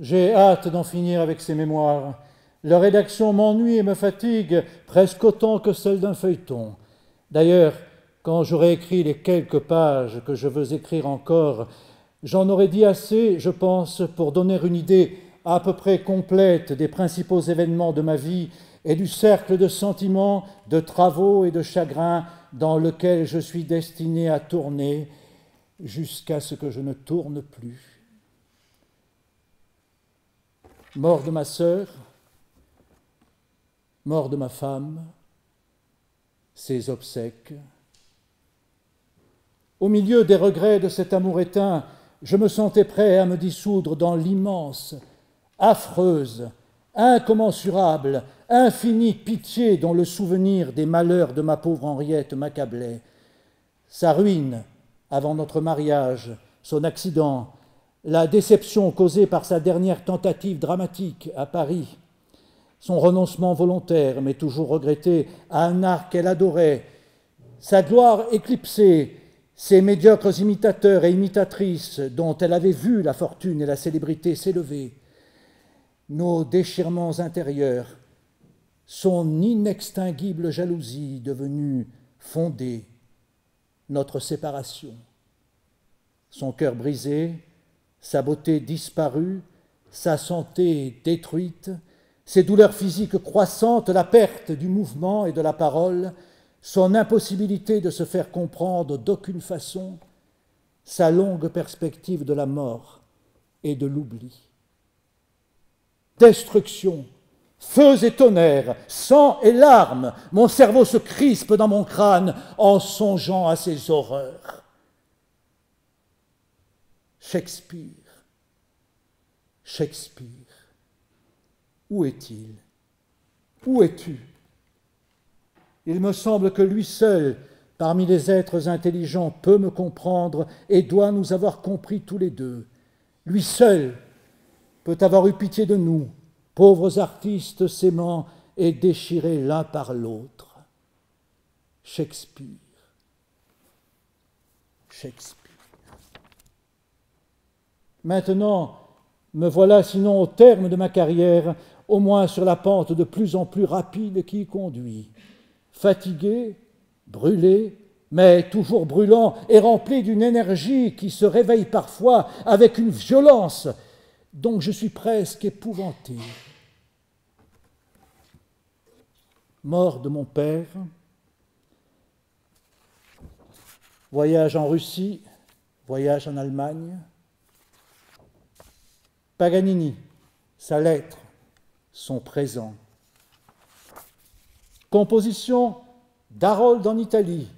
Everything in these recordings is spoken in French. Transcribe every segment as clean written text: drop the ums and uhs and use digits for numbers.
J'ai hâte d'en finir avec ces mémoires. Leur rédaction m'ennuie et me fatigue presque autant que celle d'un feuilleton. D'ailleurs, quand j'aurai écrit les quelques pages que je veux écrire encore, j'en aurai dit assez, je pense, pour donner une idée à peu près complète des principaux événements de ma vie et du cercle de sentiments, de travaux et de chagrins dans lequel je suis destiné à tourner jusqu'à ce que je ne tourne plus. Mort de ma sœur, mort de ma femme, ses obsèques. Au milieu des regrets de cet amour éteint, je me sentais prêt à me dissoudre dans l'immense, affreuse, incommensurable, infinie pitié dont le souvenir des malheurs de ma pauvre Henriette m'accablait. Sa ruine avant notre mariage, son accident, la déception causée par sa dernière tentative dramatique à Paris, son renoncement volontaire mais toujours regretté à un art qu'elle adorait, sa gloire éclipsée, ses médiocres imitateurs et imitatrices dont elle avait vu la fortune et la célébrité s'élever, nos déchirements intérieurs, son inextinguible jalousie devenue fondée, notre séparation, son cœur brisé, sa beauté disparue, sa santé détruite, ses douleurs physiques croissantes, la perte du mouvement et de la parole, son impossibilité de se faire comprendre d'aucune façon, sa longue perspective de la mort et de l'oubli. Destruction Feux et tonnerres, sang et larmes, mon cerveau se crispe dans mon crâne en songeant à ces horreurs. Shakespeare, Shakespeare, où est-il? Où es-tu? Il me semble que lui seul, parmi les êtres intelligents, peut me comprendre et doit nous avoir compris tous les deux. Lui seul peut avoir eu pitié de nous, pauvres artistes s'aimant et déchirés l'un par l'autre. Shakespeare, Shakespeare. Maintenant, me voilà sinon au terme de ma carrière, au moins sur la pente de plus en plus rapide qui y conduit. Fatigué, brûlé, mais toujours brûlant et rempli d'une énergie qui se réveille parfois avec une violence dont je suis presque épouvanté. Mort de mon père, voyage en Russie, voyage en Allemagne, Paganini, sa lettre, son présent. Composition d'Harold en Italie,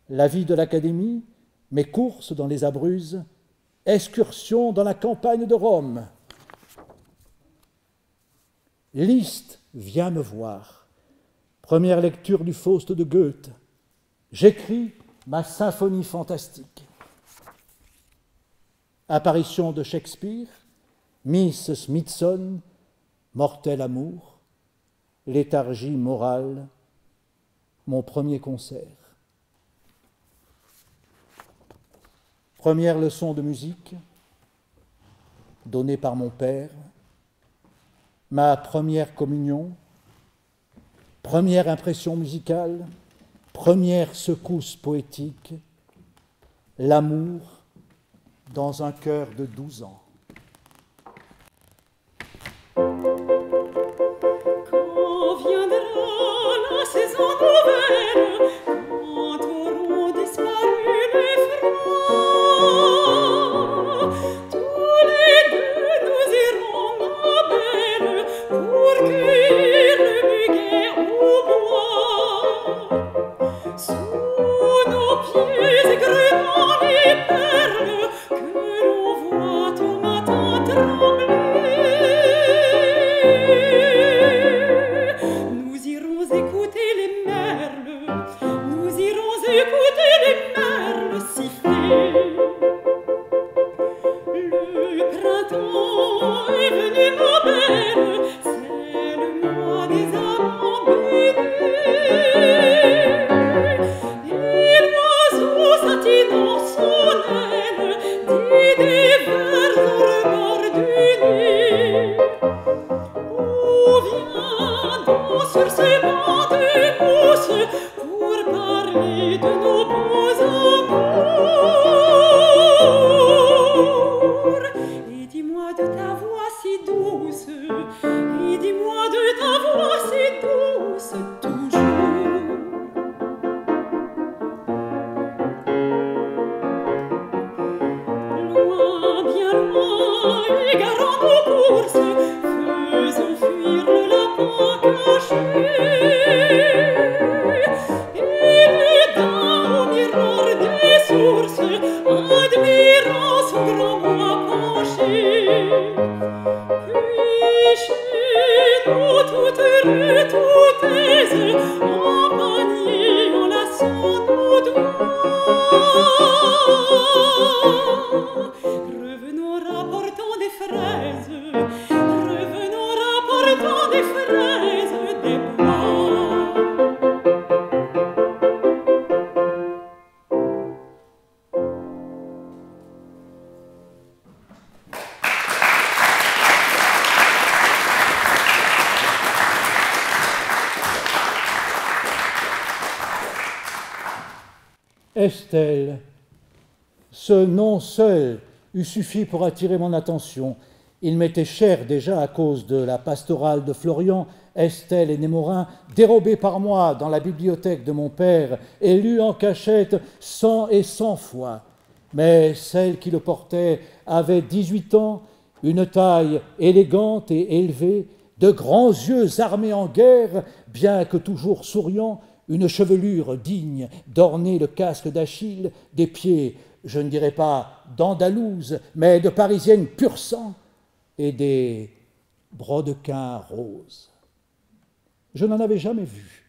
la vie de l'Académie, mes courses dans les Abruzzes, excursion dans la campagne de Rome. Liszt vient me voir. Première lecture du Faust de Goethe. J'écris ma symphonie fantastique. Apparition de Shakespeare, Miss Smithson, mortel amour, léthargie morale, mon premier concert. Première leçon de musique, donnée par mon père, ma première communion, première impression musicale, première secousse poétique, l'amour dans un cœur de 12 ans. Quand viendra la saison nouvelle, quand auront disparu les froids, tous les deux nous irons, ma belle, pour cueillir le muguet au bois. Sous nos pieds égrenant les perles que l'on voit au matin trembler. Nous irons écouter les merles, nous irons écouter les merles siffler. Le printemps est venu, ma belle, c'est le mois des amants bénis. Et l'oiseau satinant son aile dit des vers au rebord du nid. Oh, viens donc sur ces bancs de mousse pour parler de nos beaux amours. Et dis-moi de ta voix si douce, et dis-moi de ta voix si douce toujours. Loin, bien loin, égarant nos courses, faisons fuir le lapin caché. Et le daim au miroir des sources, admirant son grand bois penché. Puis chez nous toutes rues, toutes aises, en panier enlaçant nos doigts. Revenons rapportant des fraises, revenons rapportant des fraises des bois. Estelle, ce nom seul eût suffi pour attirer mon attention. Il m'était cher déjà à cause de la pastorale de Florian, Estelle et Némorin, dérobée par moi dans la bibliothèque de mon père et lue en cachette 100 et 100 fois. Mais celle qui le portait avait 18 ans, une taille élégante et élevée, de grands yeux armés en guerre, bien que toujours souriants, une chevelure digne d'orner le casque d'Achille, des pieds, je ne dirais pas d'Andalouse, mais de Parisienne pur sang, et des brodequins roses. Je n'en avais jamais vu.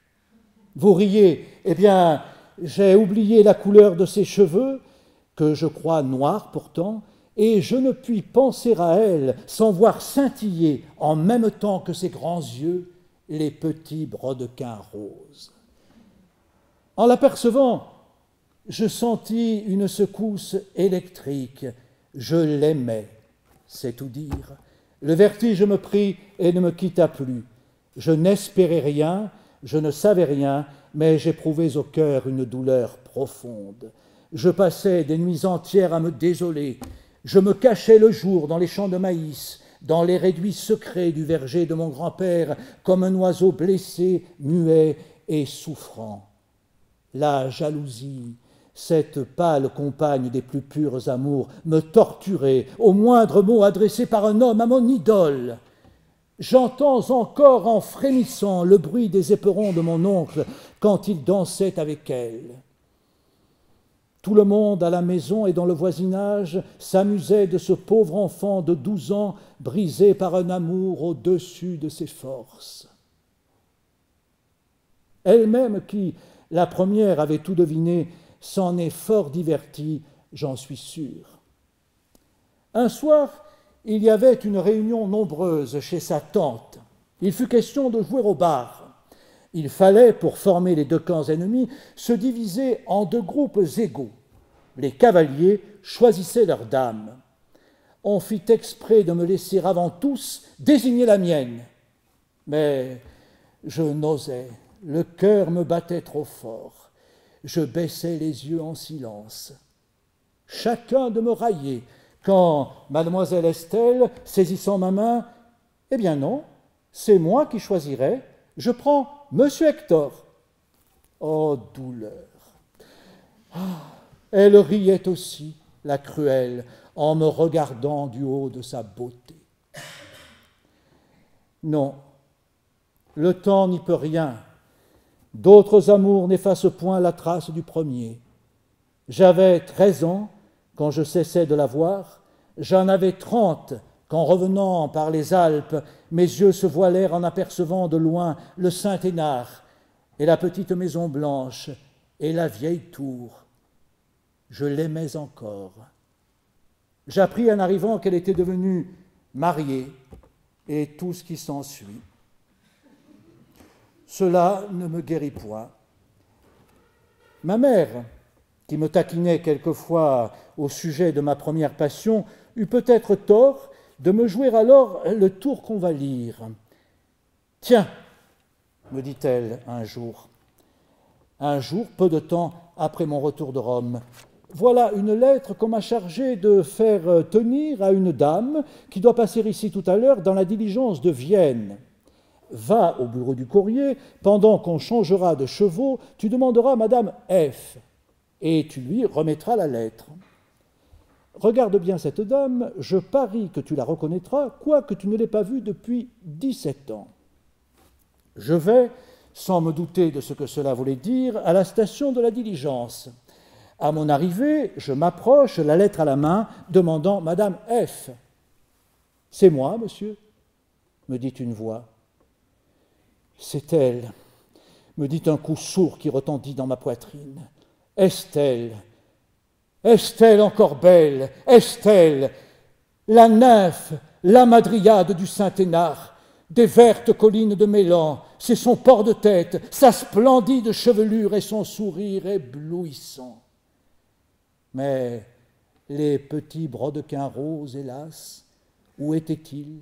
Vous riez, eh bien, j'ai oublié la couleur de ses cheveux, que je crois noirs pourtant, et je ne puis penser à elle sans voir scintiller en même temps que ses grands yeux les petits brodequins roses. En l'apercevant, je sentis une secousse électrique. Je l'aimais, c'est tout dire. Le vertige me prit et ne me quitta plus. Je n'espérais rien, je ne savais rien, mais j'éprouvais au cœur une douleur profonde. Je passais des nuits entières à me désoler. Je me cachais le jour dans les champs de maïs, dans les réduits secrets du verger de mon grand-père, comme un oiseau blessé, muet et souffrant. La jalousie, cette pâle compagne des plus purs amours, me torturait au moindre mot adressé par un homme à mon idole. J'entends encore en frémissant le bruit des éperons de mon oncle quand il dansait avec elle. Tout le monde à la maison et dans le voisinage s'amusait de ce pauvre enfant de 12 ans brisé par un amour au-dessus de ses forces. Elle-même qui, la première, avait tout deviné, s'en est fort divertie, j'en suis sûr. Un soir, il y avait une réunion nombreuse chez sa tante. Il fut question de jouer au bar. Il fallait, pour former les deux camps ennemis, se diviser en deux groupes égaux. Les cavaliers choisissaient leurs dames. On fit exprès de me laisser avant tous désigner la mienne. Mais je n'osais, le cœur me battait trop fort. Je baissais les yeux en silence. Chacun de me railler, quand mademoiselle Estelle, saisissant ma main, « Eh bien non, c'est moi qui choisirai, je prends monsieur Hector. » Oh, douleur! Elle riait aussi, la cruelle, en me regardant du haut de sa beauté. Non, le temps n'y peut rien. D'autres amours n'effacent point la trace du premier. J'avais 13 ans quand je cessai de la voir, j'en avais 30 quand, revenant par les Alpes, mes yeux se voilèrent en apercevant de loin le Saint-Hénard et la petite maison blanche et la vieille tour. Je l'aimais encore. J'appris en arrivant qu'elle était devenue mariée et tout ce qui s'ensuit. Cela ne me guérit point. Ma mère, qui me taquinait quelquefois au sujet de ma première passion, eut peut-être tort de me jouer alors le tour qu'on va lire. « Tiens, me dit-elle un jour, peu de temps après mon retour de Rome, voilà une lettre qu'on m'a chargé de faire tenir à une dame qui doit passer ici tout à l'heure dans la diligence de Vienne. Va au bureau du courrier, pendant qu'on changera de chevaux, tu demanderas Madame F. et tu lui remettras la lettre. Regarde bien cette dame, je parie que tu la reconnaîtras, quoique tu ne l'aies pas vue depuis 17 ans. Je vais, sans me douter de ce que cela voulait dire, à la station de la diligence. À mon arrivée, je m'approche, la lettre à la main, demandant Madame F. « C'est moi, monsieur ?» me dit une voix. « C'est elle », me dit un coup sourd qui retentit dans ma poitrine. « Estelle, Estelle encore belle, Estelle, la nymphe, la madriade du Saint-Hénard, des vertes collines de Mélan, c'est son port de tête, sa splendide chevelure et son sourire éblouissant. Mais les petits brodequins roses, hélas, où étaient-ils?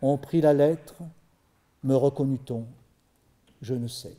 On prit la lettre, me reconnut-on? Je ne sais.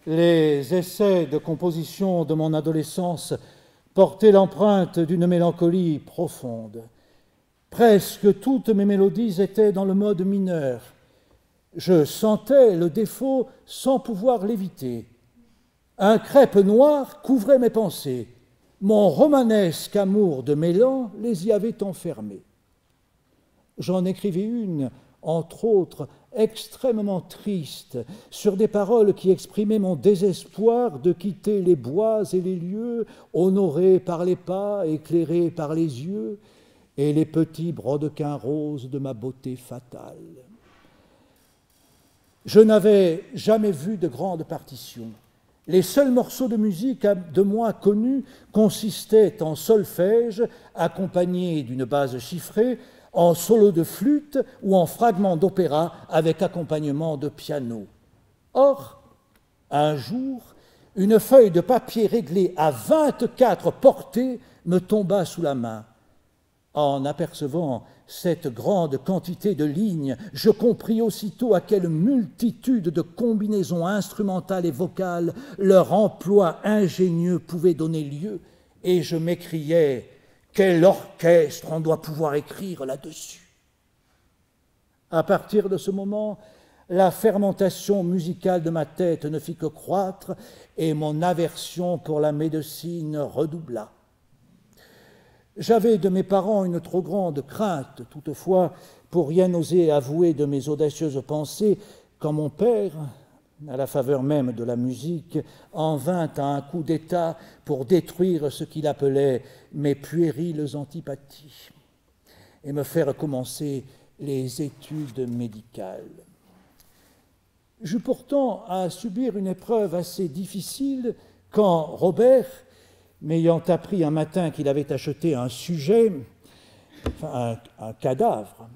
Les essais de composition de mon adolescence portaient l'empreinte d'une mélancolie profonde. Presque toutes mes mélodies étaient dans le mode mineur. Je sentais le défaut sans pouvoir l'éviter. Un crêpe noir couvrait mes pensées. Mon romanesque amour de Mélan les y avait enfermés. J'en écrivis une, entre autres, extrêmement triste, sur des paroles qui exprimaient mon désespoir de quitter les bois et les lieux, honorés par les pas, éclairés par les yeux, et les petits brodequins roses de ma beauté fatale. Je n'avais jamais vu de grande partition. Les seuls morceaux de musique de moi connus consistaient en solfège, accompagnés d'une base chiffrée, en solo de flûte ou en fragments d'opéra avec accompagnement de piano. Or, un jour, une feuille de papier réglée à 24 portées me tomba sous la main. En apercevant cette grande quantité de lignes, je compris aussitôt à quelle multitude de combinaisons instrumentales et vocales leur emploi ingénieux pouvait donner lieu, et je m'écriai: quel orchestre on doit pouvoir écrire là-dessus. À partir de ce moment, la fermentation musicale de ma tête ne fit que croître et mon aversion pour la médecine redoubla. J'avais de mes parents une trop grande crainte, toutefois, pour rien oser avouer de mes audacieuses pensées, quand mon père, à la faveur même de la musique, en vint à un coup d'État pour détruire ce qu'il appelait mes puériles antipathies et me faire commencer les études médicales. J'eus pourtant à subir une épreuve assez difficile quand Robert, m'ayant appris un matin qu'il avait acheté un sujet, un cadavre,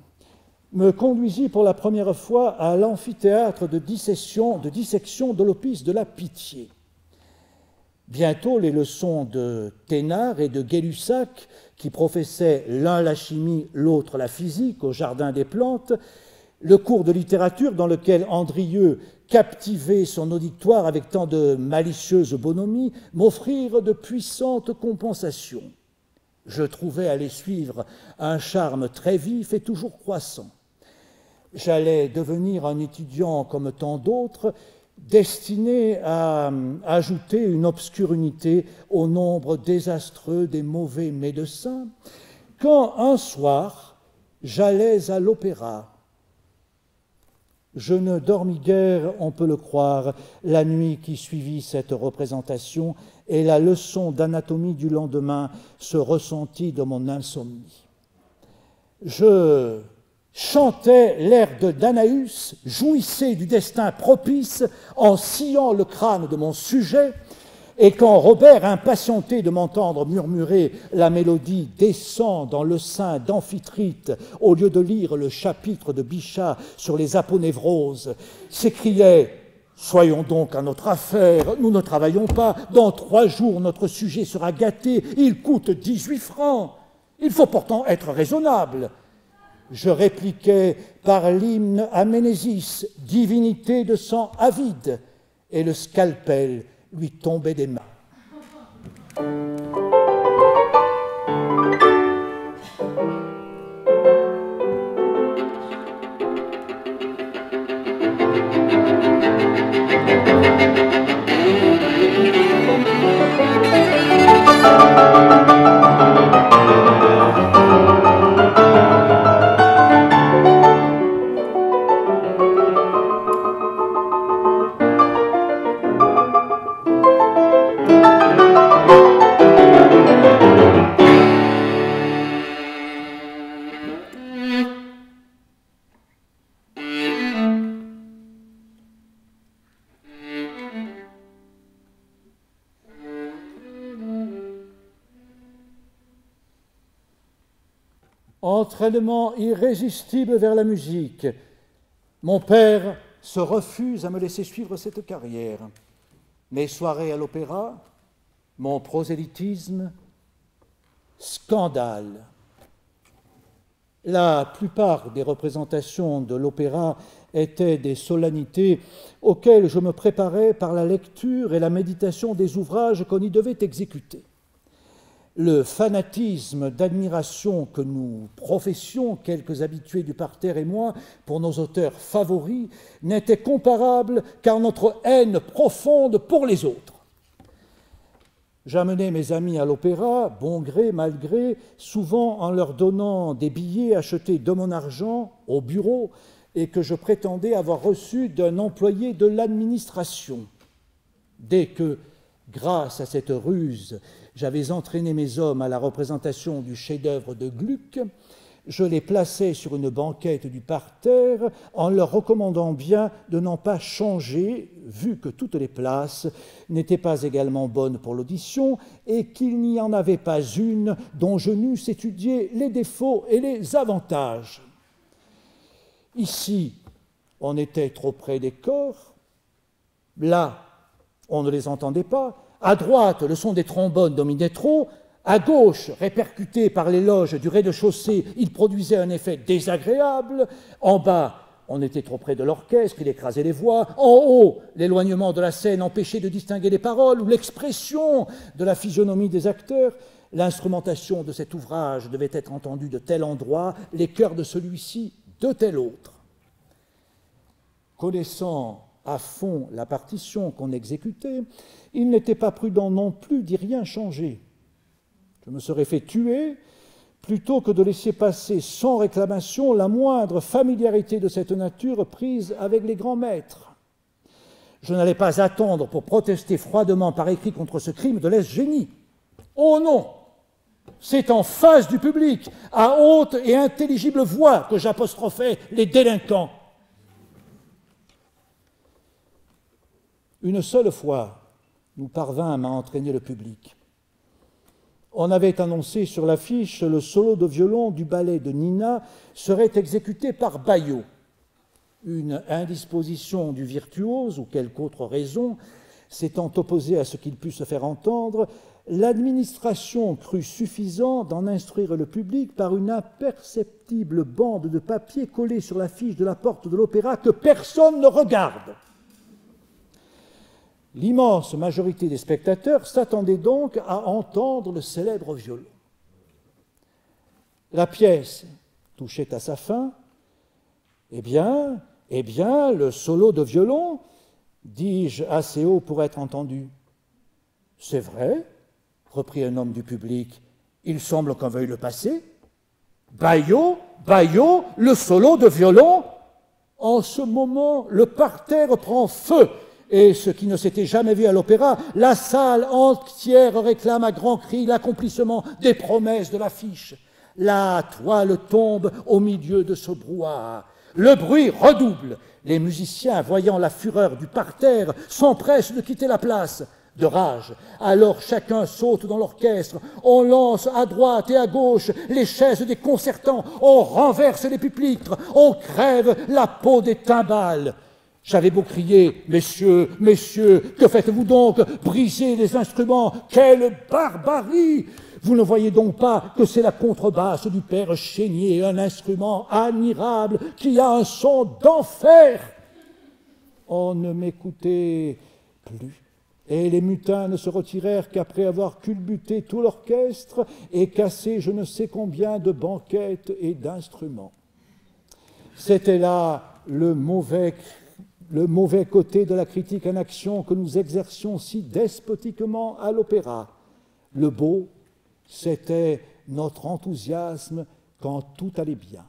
me conduisit pour la première fois à l'amphithéâtre de dissection de l'Hospice de la Pitié. Bientôt, les leçons de Thénard et de Gay-Lussac, qui professaient l'un la chimie, l'autre la physique au Jardin des Plantes, le cours de littérature dans lequel Andrieux captivait son auditoire avec tant de malicieuse bonhomie, m'offrirent de puissantes compensations. Je trouvais à les suivre un charme très vif et toujours croissant. J'allais devenir un étudiant comme tant d'autres, destiné à ajouter une obscure unité au nombre désastreux des mauvais médecins, quand un soir, j'allais à l'opéra. Je ne dormis guère, on peut le croire, la nuit qui suivit cette représentation, et la leçon d'anatomie du lendemain se ressentit dans mon insomnie. Je chantais l'air de Danaüs, jouissais du destin propice en sciant le crâne de mon sujet, et quand Robert, impatienté de m'entendre murmurer la mélodie « Descend dans le sein d'Amphitrite » au lieu de lire le chapitre de Bichat sur les aponévroses, s'écriait « Soyons donc à notre affaire, nous ne travaillons pas, dans 3 jours notre sujet sera gâté, il coûte 18 francs, il faut pourtant être raisonnable ». Je répliquais par l'hymne à Ménésis, divinité de sang avide, et le scalpel lui tombait des mains. entraînement irrésistible vers la musique. Mon père se refuse à me laisser suivre cette carrière. Mes soirées à l'opéra, mon prosélytisme, scandale. La plupart des représentations de l'opéra étaient des solennités auxquelles je me préparais par la lecture et la méditation des ouvrages qu'on y devait exécuter. Le fanatisme d'admiration que nous professions, quelques habitués du parterre et moi, pour nos auteurs favoris, n'était comparable qu'à notre haine profonde pour les autres. J'amenais mes amis à l'opéra, bon gré, mal gré, souvent en leur donnant des billets achetés de mon argent au bureau et que je prétendais avoir reçus d'un employé de l'administration. Dès que, grâce à cette ruse, j'avais entraîné mes hommes à la représentation du chef-d'œuvre de Gluck, je les plaçais sur une banquette du parterre en leur recommandant bien de n'en pas changer, vu que toutes les places n'étaient pas également bonnes pour l'audition et qu'il n'y en avait pas une dont je n'eusse étudié les défauts et les avantages. Ici, on était trop près des corps, là, on ne les entendait pas, à droite, le son des trombones dominait trop, à gauche, répercuté par les loges du rez-de-chaussée, il produisait un effet désagréable. En bas, on était trop près de l'orchestre, il écrasait les voix. En haut, l'éloignement de la scène empêchait de distinguer les paroles ou l'expression de la physionomie des acteurs. L'instrumentation de cet ouvrage devait être entendue de tel endroit, les chœurs de celui-ci de tel autre. Connaissant à fond la partition qu'on exécutait, il n'était pas prudent non plus d'y rien changer. Je me serais fait tuer plutôt que de laisser passer sans réclamation la moindre familiarité de cette nature prise avec les grands maîtres. Je n'allais pas attendre pour protester froidement par écrit contre ce crime de lèse-génie. Oh non! C'est en face du public, à haute et intelligible voix, que j'apostrophais les délinquants. Une seule fois, nous parvînmes à entraîner le public. On avait annoncé sur l'affiche le solo de violon du ballet de Nina serait exécuté par Baillot. Une indisposition du virtuose ou quelque autre raison s'étant opposée à ce qu'il pût se faire entendre, l'administration crut suffisant d'en instruire le public par une imperceptible bande de papier collée sur l'affiche de la porte de l'opéra que personne ne regarde. L'immense majorité des spectateurs s'attendait donc à entendre le célèbre violon. La pièce touchait à sa fin. Eh bien, le solo de violon, dis-je assez haut pour être entendu. C'est vrai, reprit un homme du public, il semble qu'on veuille le passer. Baillot, le solo de violon. En ce moment, le parterre prend feu. Et ce qui ne s'était jamais vu à l'opéra, la salle entière réclame à grands cris l'accomplissement des promesses de l'affiche. La toile tombe au milieu de ce brouhaha. Le bruit redouble. Les musiciens, voyant la fureur du parterre, s'empressent de quitter la place. De rage, alors chacun saute dans l'orchestre, on lance à droite et à gauche les chaises des concertants, on renverse les pupitres, on crève la peau des timbales. J'avais beau crier « Messieurs, que faites-vous donc? Brisez les instruments, quelle barbarie !» Vous ne voyez donc pas que c'est la contrebasse du père Chénier, un instrument admirable qui a un son d'enfer. On ne m'écoutait plus, et les mutins ne se retirèrent qu'après avoir culbuté tout l'orchestre et cassé je ne sais combien de banquettes et d'instruments. C'était là le mauvais côté de la critique en action que nous exercions si despotiquement à l'opéra. Le beau, c'était notre enthousiasme quand tout allait bien.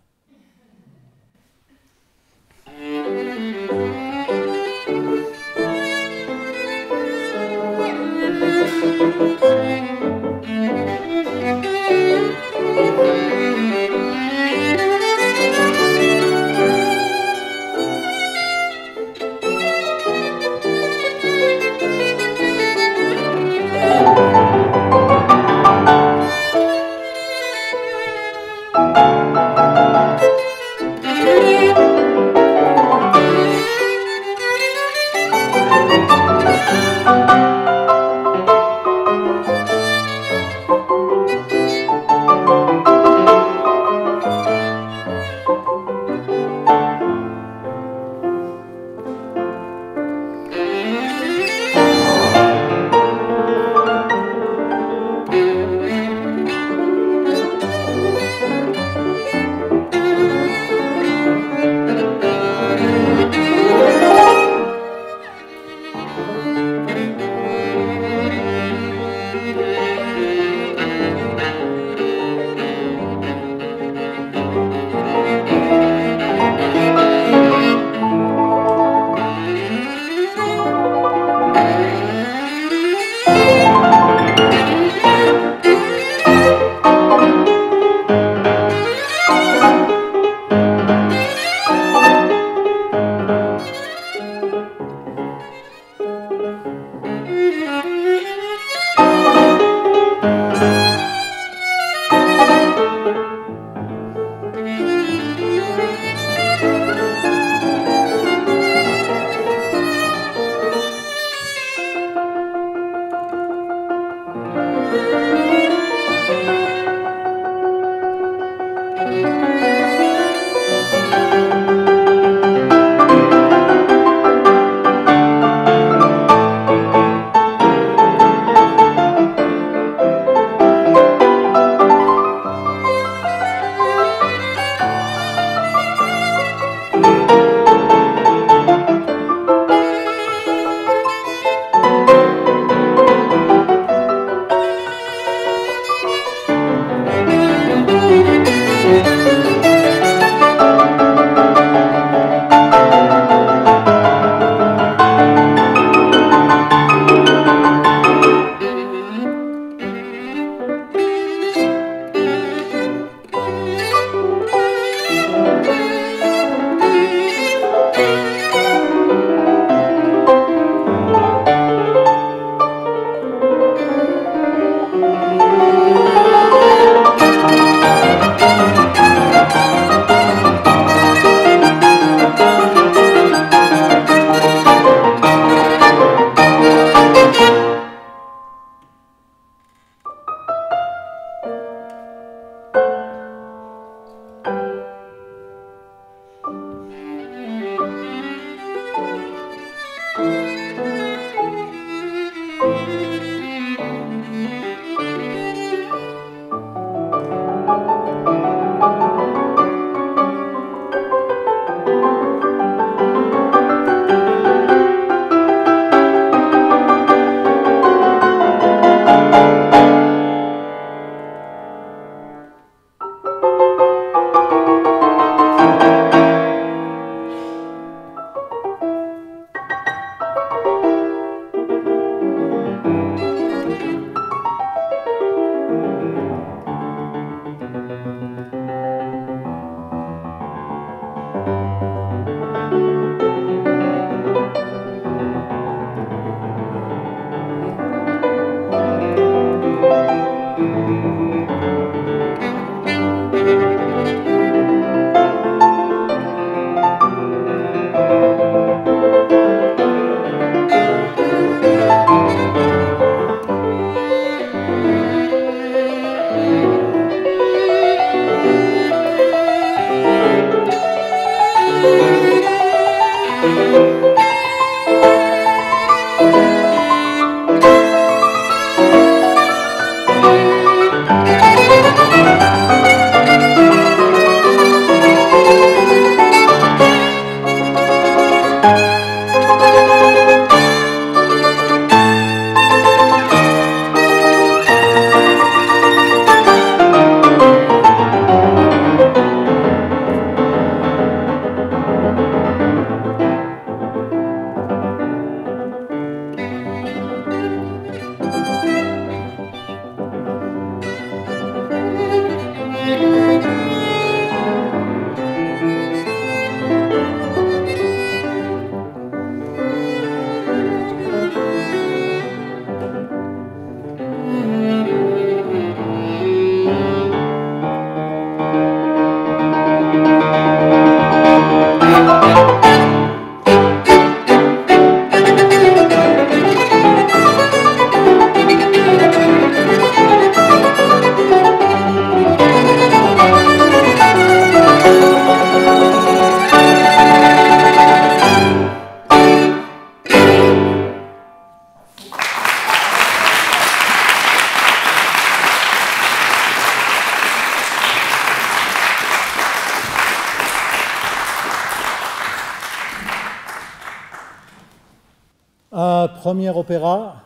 premier opéra,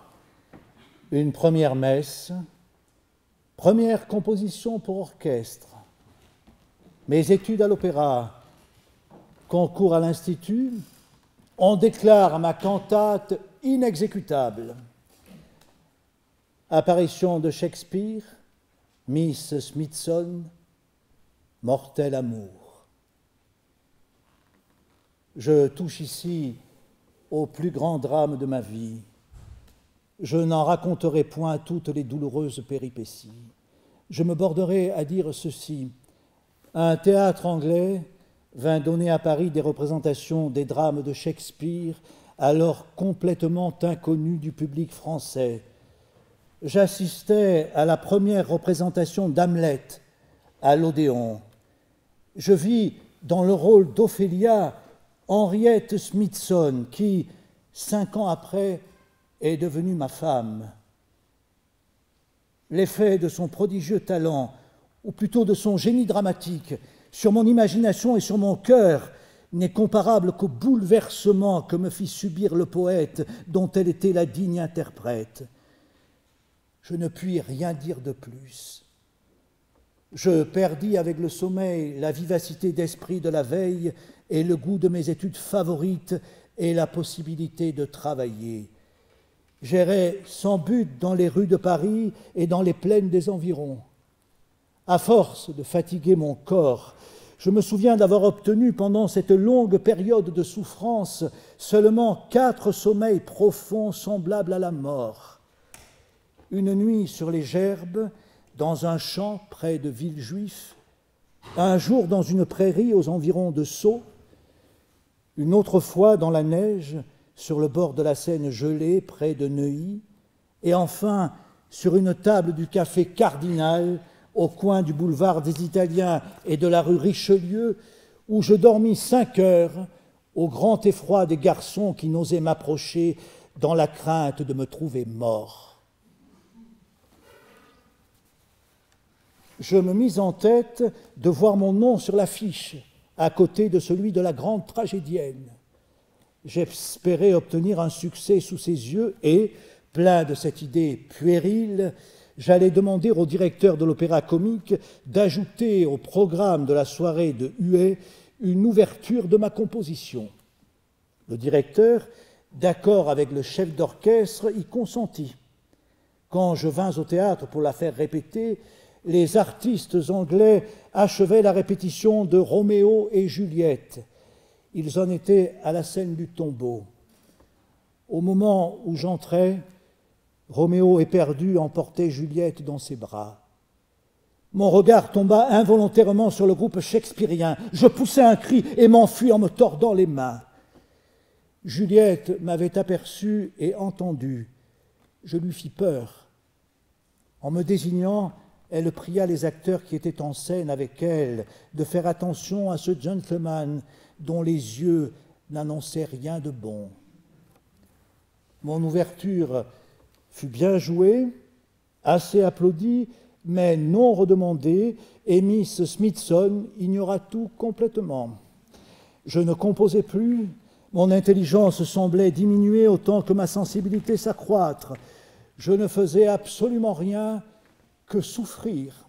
une première messe, première composition pour orchestre, mes études à l'opéra, concours à l'Institut, on déclare ma cantate inexécutable. Apparition de Shakespeare, Miss Smithson, mortel amour. Je touche ici au plus grand drame de ma vie. Je n'en raconterai point toutes les douloureuses péripéties. Je me borderai à dire ceci. Un théâtre anglais vint donner à Paris des représentations des drames de Shakespeare, alors complètement inconnus du public français. J'assistais à la première représentation d'Hamlet à l'Odéon. Je vis dans le rôle d'Ophélia Henriette Smithson, qui, 5 ans après, est devenue ma femme. L'effet de son prodigieux talent, ou plutôt de son génie dramatique, sur mon imagination et sur mon cœur, n'est comparable qu'au bouleversement que me fit subir le poète dont elle était la digne interprète. Je ne puis rien dire de plus. Je perdis avec le sommeil la vivacité d'esprit de la veille et le goût de mes études favorites et la possibilité de travailler. J'errais sans but dans les rues de Paris et dans les plaines des environs. À force de fatiguer mon corps, je me souviens d'avoir obtenu pendant cette longue période de souffrance seulement 4 sommeils profonds semblables à la mort. Une nuit sur les gerbes, dans un champ près de Villejuif, un jour dans une prairie aux environs de Sceaux, une autre fois dans la neige sur le bord de la Seine gelée près de Neuilly, et enfin sur une table du café Cardinal au coin du boulevard des Italiens et de la rue Richelieu, où je dormis 5 heures au grand effroi des garçons qui n'osaient m'approcher dans la crainte de me trouver mort. Je me mis en tête de voir mon nom sur l'affiche, à côté de celui de la grande tragédienne. J'espérais obtenir un succès sous ses yeux et, plein de cette idée puérile, j'allais demander au directeur de l'Opéra Comique d'ajouter au programme de la soirée de Huet une ouverture de ma composition. Le directeur, d'accord avec le chef d'orchestre, y consentit. Quand je vins au théâtre pour la faire répéter, les artistes anglais achevaient la répétition de Roméo et Juliette. Ils en étaient à la scène du tombeau. Au moment où j'entrais, Roméo éperdu emportait Juliette dans ses bras. Mon regard tomba involontairement sur le groupe shakespearien. Je poussai un cri et m'enfuis en me tordant les mains. Juliette m'avait aperçu et entendu. Je lui fis peur. En me désignant, elle pria les acteurs qui étaient en scène avec elle de faire attention à ce gentleman dont les yeux n'annonçaient rien de bon. Mon ouverture fut bien jouée, assez applaudie, mais non redemandée, et Miss Smithson ignora tout complètement. Je ne composais plus, mon intelligence semblait diminuer autant que ma sensibilité s'accroître. Je ne faisais absolument rien que souffrir.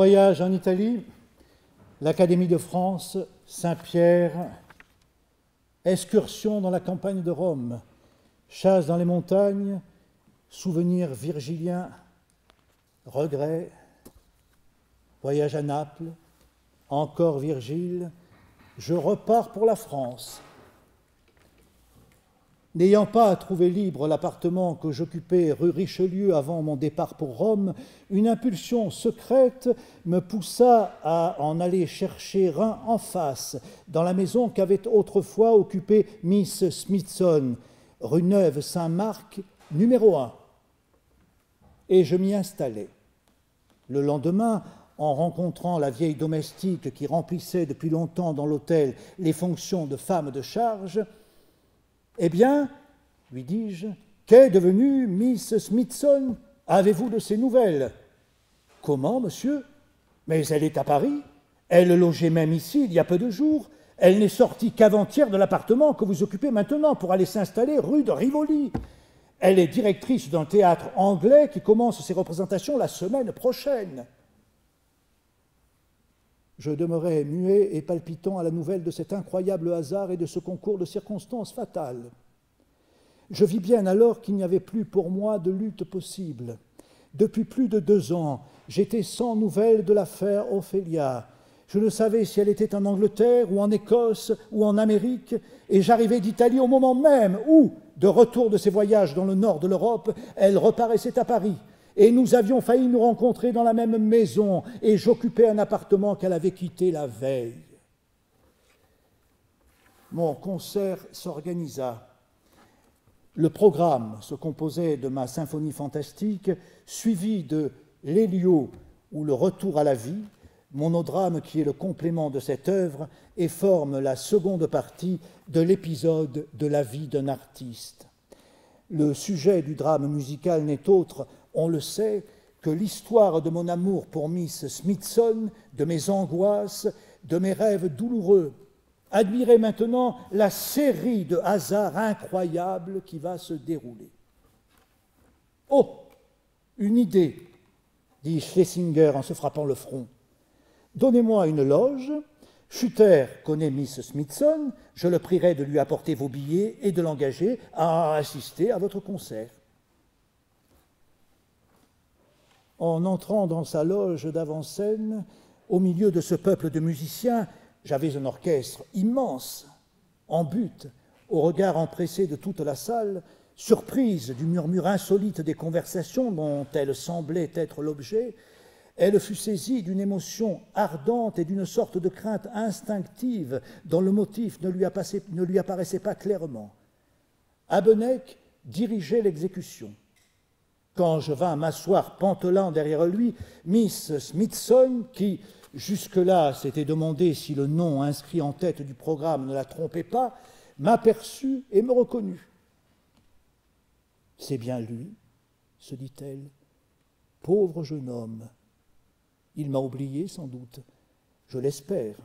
Voyage en Italie, l'Académie de France, Saint-Pierre, excursion dans la campagne de Rome, chasse dans les montagnes, souvenirs virgiliens, regrets, voyage à Naples, encore Virgile, je repars pour la France. N'ayant pas trouvé libre l'appartement que j'occupais rue Richelieu avant mon départ pour Rome, une impulsion secrète me poussa à en aller chercher un en face, dans la maison qu'avait autrefois occupée Miss Smithson, rue Neuve-Saint-Marc, numéro 1. Et je m'y installai. Le lendemain, en rencontrant la vieille domestique qui remplissait depuis longtemps dans l'hôtel les fonctions de femme de charge, « Eh bien, lui dis-je, qu'est devenue Miss Smithson? Avez-vous de ses nouvelles ?»« Comment, monsieur? Mais elle est à Paris. Elle logeait même ici il y a peu de jours. Elle n'est sortie qu'avant-hier de l'appartement que vous occupez maintenant pour aller s'installer rue de Rivoli. Elle est directrice d'un théâtre anglais qui commence ses représentations la semaine prochaine. » Je demeurais muet et palpitant à la nouvelle de cet incroyable hasard et de ce concours de circonstances fatales. Je vis bien alors qu'il n'y avait plus pour moi de lutte possible. Depuis plus de 2 ans, j'étais sans nouvelles de l'affaire Ophélia. Je ne savais si elle était en Angleterre ou en Écosse ou en Amérique, et j'arrivais d'Italie au moment même où, de retour de ses voyages dans le nord de l'Europe, elle reparaissait à Paris. Et nous avions failli nous rencontrer dans la même maison, et j'occupais un appartement qu'elle avait quitté la veille. Mon concert s'organisa. Le programme se composait de ma symphonie fantastique, suivi de l'Hélio ou le retour à la vie, monodrame qui est le complément de cette œuvre et forme la seconde partie de l'épisode de la vie d'un artiste. Le sujet du drame musical n'est autre, on le sait, que l'histoire de mon amour pour Miss Smithson, de mes angoisses, de mes rêves douloureux. Admirez maintenant la série de hasards incroyables qui va se dérouler. « Oh, une idée !» dit Schlesinger en se frappant le front. « Donnez-moi une loge. Schutter connaît Miss Smithson. Je le prierai de lui apporter vos billets et de l'engager à assister à votre concert. » En entrant dans sa loge d'avant-scène, au milieu de ce peuple de musiciens, j'avais un orchestre immense, en butte, au regard empressé de toute la salle, surprise du murmure insolite des conversations dont elle semblait être l'objet, elle fut saisie d'une émotion ardente et d'une sorte de crainte instinctive dont le motif ne lui apparaissait pas clairement. Habeneck dirigeait l'exécution. Quand je vins m'asseoir pantelant derrière lui, Miss Smithson, qui jusque-là s'était demandé si le nom inscrit en tête du programme ne la trompait pas, m'aperçut et me reconnut. « C'est bien lui, se dit-elle, pauvre jeune homme. Il m'a oublié sans doute, je l'espère. »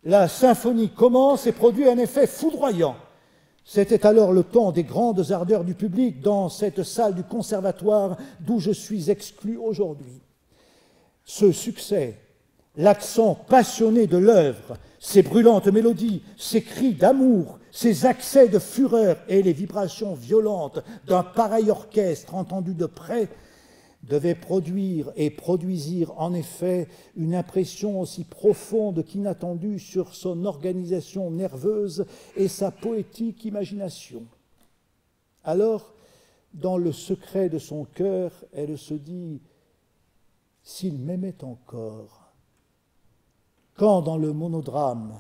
La symphonie commence et produit un effet foudroyant. C'était alors le temps des grandes ardeurs du public dans cette salle du conservatoire d'où je suis exclu aujourd'hui. Ce succès, l'accent passionné de l'œuvre, ses brûlantes mélodies, ses cris d'amour, ses accès de fureur et les vibrations violentes d'un pareil orchestre entendu de près devaient produire et produisirent en effet une impression aussi profonde qu'inattendue sur son organisation nerveuse et sa poétique imagination. Alors, dans le secret de son cœur, elle se dit « S'il m'aimait encore ». Quand, dans le monodrame,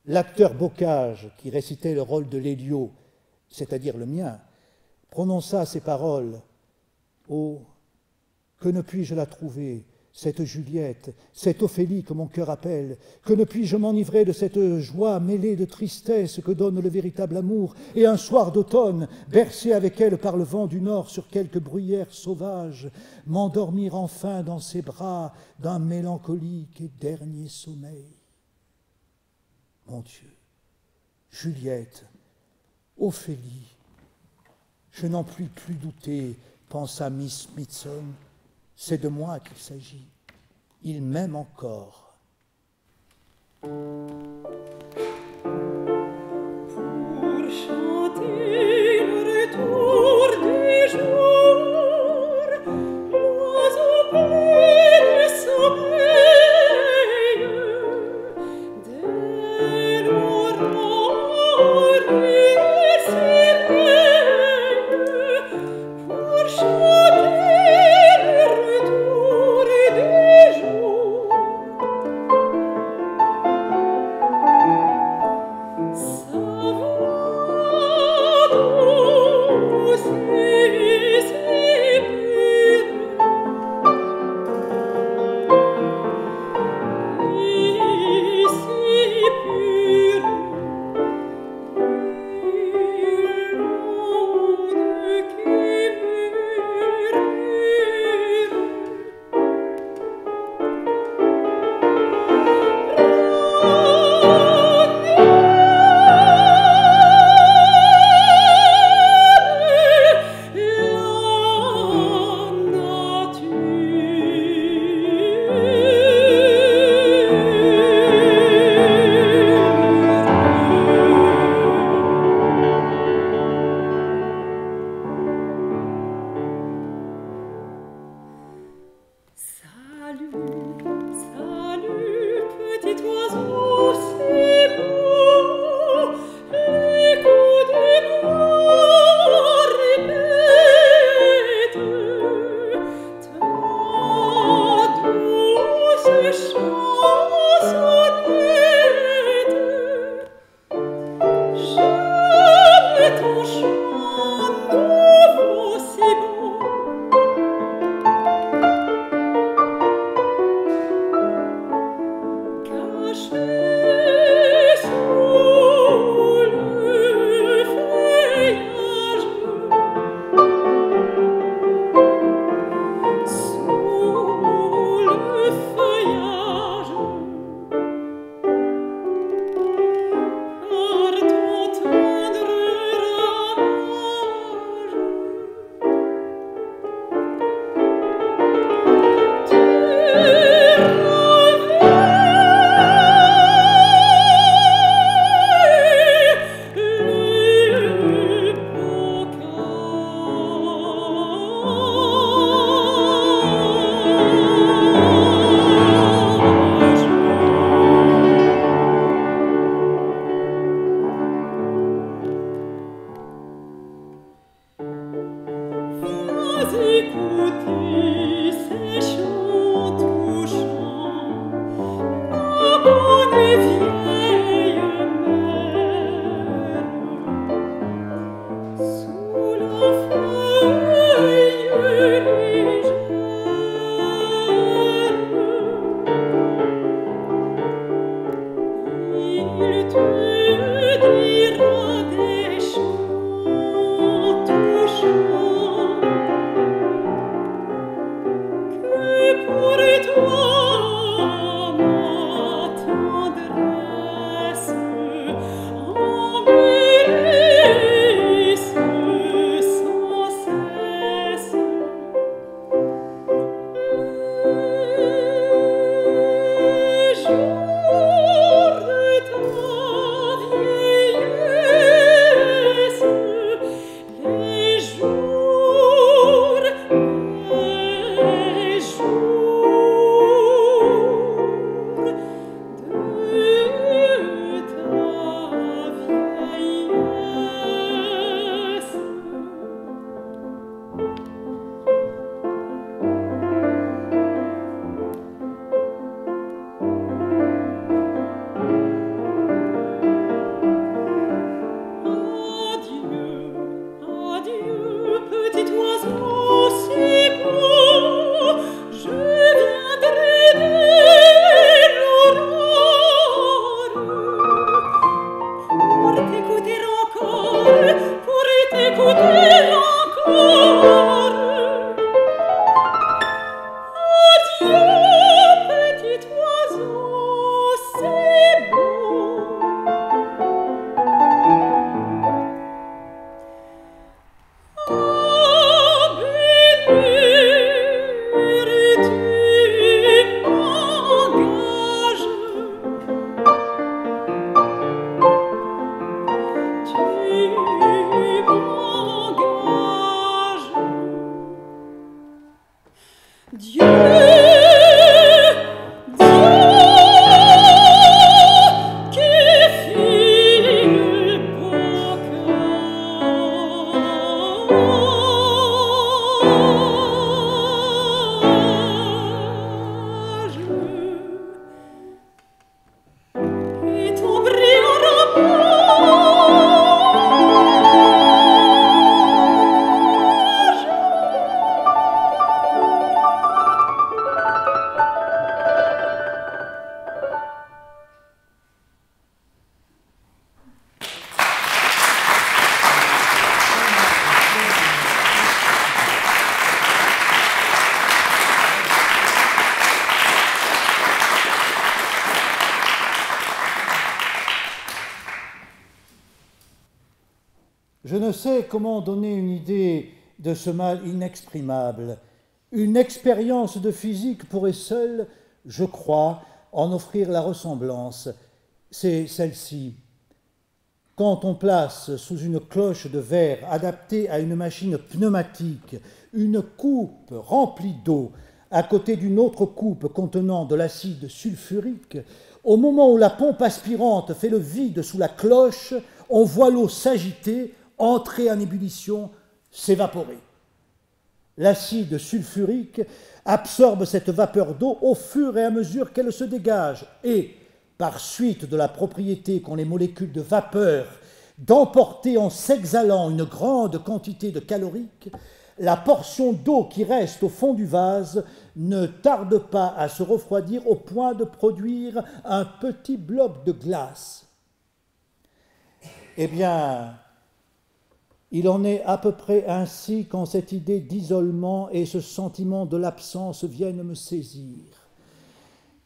l'acteur Bocage, qui récitait le rôle de l'Hélio, c'est-à-dire le mien, prononça ces paroles: « Oh, que ne puis-je la trouver, cette Juliette, cette Ophélie que mon cœur appelle, que ne puis-je m'enivrer de cette joie mêlée de tristesse que donne le véritable amour, et un soir d'automne, bercé avec elle par le vent du nord sur quelque bruyère sauvage, m'endormir enfin dans ses bras d'un mélancolique et dernier sommeil. Mon Dieu, Juliette, Ophélie, je n'en puis plus douter, pensa Miss Smithson, c'est de moi qu'il s'agit. Il m'aime encore. Pour chanter le retour des jours, l'oiseau plein de sommeil, dès l'aurore il s'éveille, pour chanter le retour des jours. Sa voix douce et si pure, et si pure, l'onde qui Salut, salut, petit oiseau si beau, l'écho des morts répète ta douce chansonnette. J'aime ton chant nouveau si beau, caché sous le feuillage, sous le feuillage, par ton tendre ramage. Tu écoutez ces chants touchants, ma bonne et vieille mère, sous la feuille légère, il te dira des chants touchants, que pour toi ma tendresse embellisse sans cesse. Les jours de ta Je ne sais comment donner une idée de ce mal inexprimable. Une expérience de physique pourrait seule, je crois, en offrir la ressemblance. C'est celle-ci. Quand on place sous une cloche de verre adaptée à une machine pneumatique une coupe remplie d'eau à côté d'une autre coupe contenant de l'acide sulfurique, au moment où la pompe aspirante fait le vide sous la cloche, on voit l'eau s'agiter, entrer en ébullition, s'évaporer. L'acide sulfurique absorbe cette vapeur d'eau au fur et à mesure qu'elle se dégage et, par suite de la propriété qu'ont les molécules de vapeur d'emporter en s'exhalant une grande quantité de calorique, la portion d'eau qui reste au fond du vase ne tarde pas à se refroidir au point de produire un petit bloc de glace. Eh bien, il en est à peu près ainsi quand cette idée d'isolement et ce sentiment de l'absence viennent me saisir.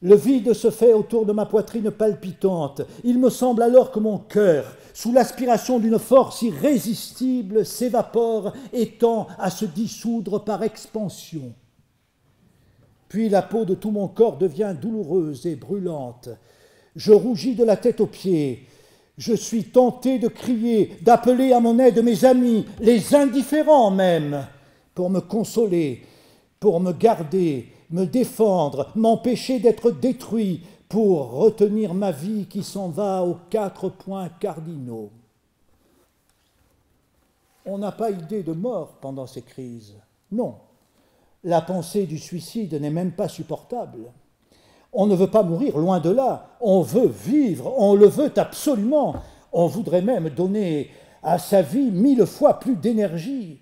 Le vide se fait autour de ma poitrine palpitante. Il me semble alors que mon cœur, sous l'aspiration d'une force irrésistible, s'évapore et tend à se dissoudre par expansion. Puis la peau de tout mon corps devient douloureuse et brûlante. Je rougis de la tête aux pieds. Je suis tenté de crier, d'appeler à mon aide mes amis, les indifférents même, pour me consoler, pour me garder, me défendre, m'empêcher d'être détruit, pour retenir ma vie qui s'en va aux 4 points cardinaux. On n'a pas idée de mort pendant ces crises. Non, la pensée du suicide n'est même pas supportable. On ne veut pas mourir, loin de là. On veut vivre, on le veut absolument. On voudrait même donner à sa vie 1000 fois plus d'énergie.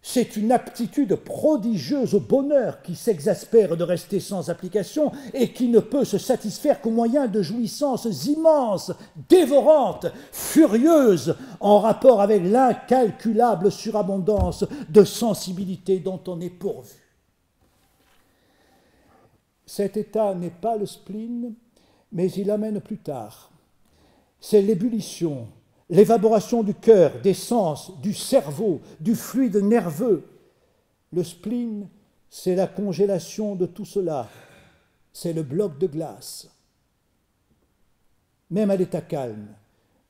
C'est une aptitude prodigieuse au bonheur qui s'exaspère de rester sans application et qui ne peut se satisfaire qu'au moyen de jouissances immenses, dévorantes, furieuses, en rapport avec l'incalculable surabondance de sensibilité dont on est pourvu. Cet état n'est pas le spleen, mais il amène plus tard. C'est l'ébullition, l'évaporation du cœur, des sens, du cerveau, du fluide nerveux. Le spleen, c'est la congélation de tout cela. C'est le bloc de glace. Même à l'état calme,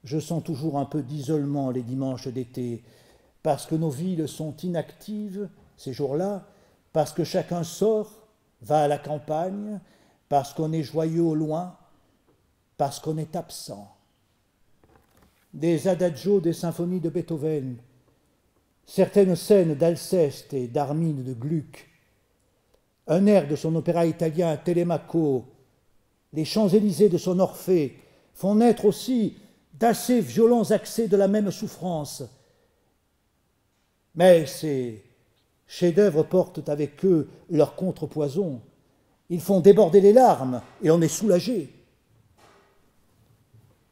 je sens toujours un peu d'isolement les dimanches d'été, parce que nos villes sont inactives ces jours-là, parce que chacun sort, va à la campagne, parce qu'on est joyeux au loin, parce qu'on est absent. Des adagios des symphonies de Beethoven, certaines scènes d'Alceste et d'Armine de Gluck, un air de son opéra italien Telemaco, les Champs-Élysées de son Orphée font naître aussi d'assez violents accès de la même souffrance. Mais ces chefs-d'œuvre portent avec eux leur contrepoison. Ils font déborder les larmes et on est soulagé.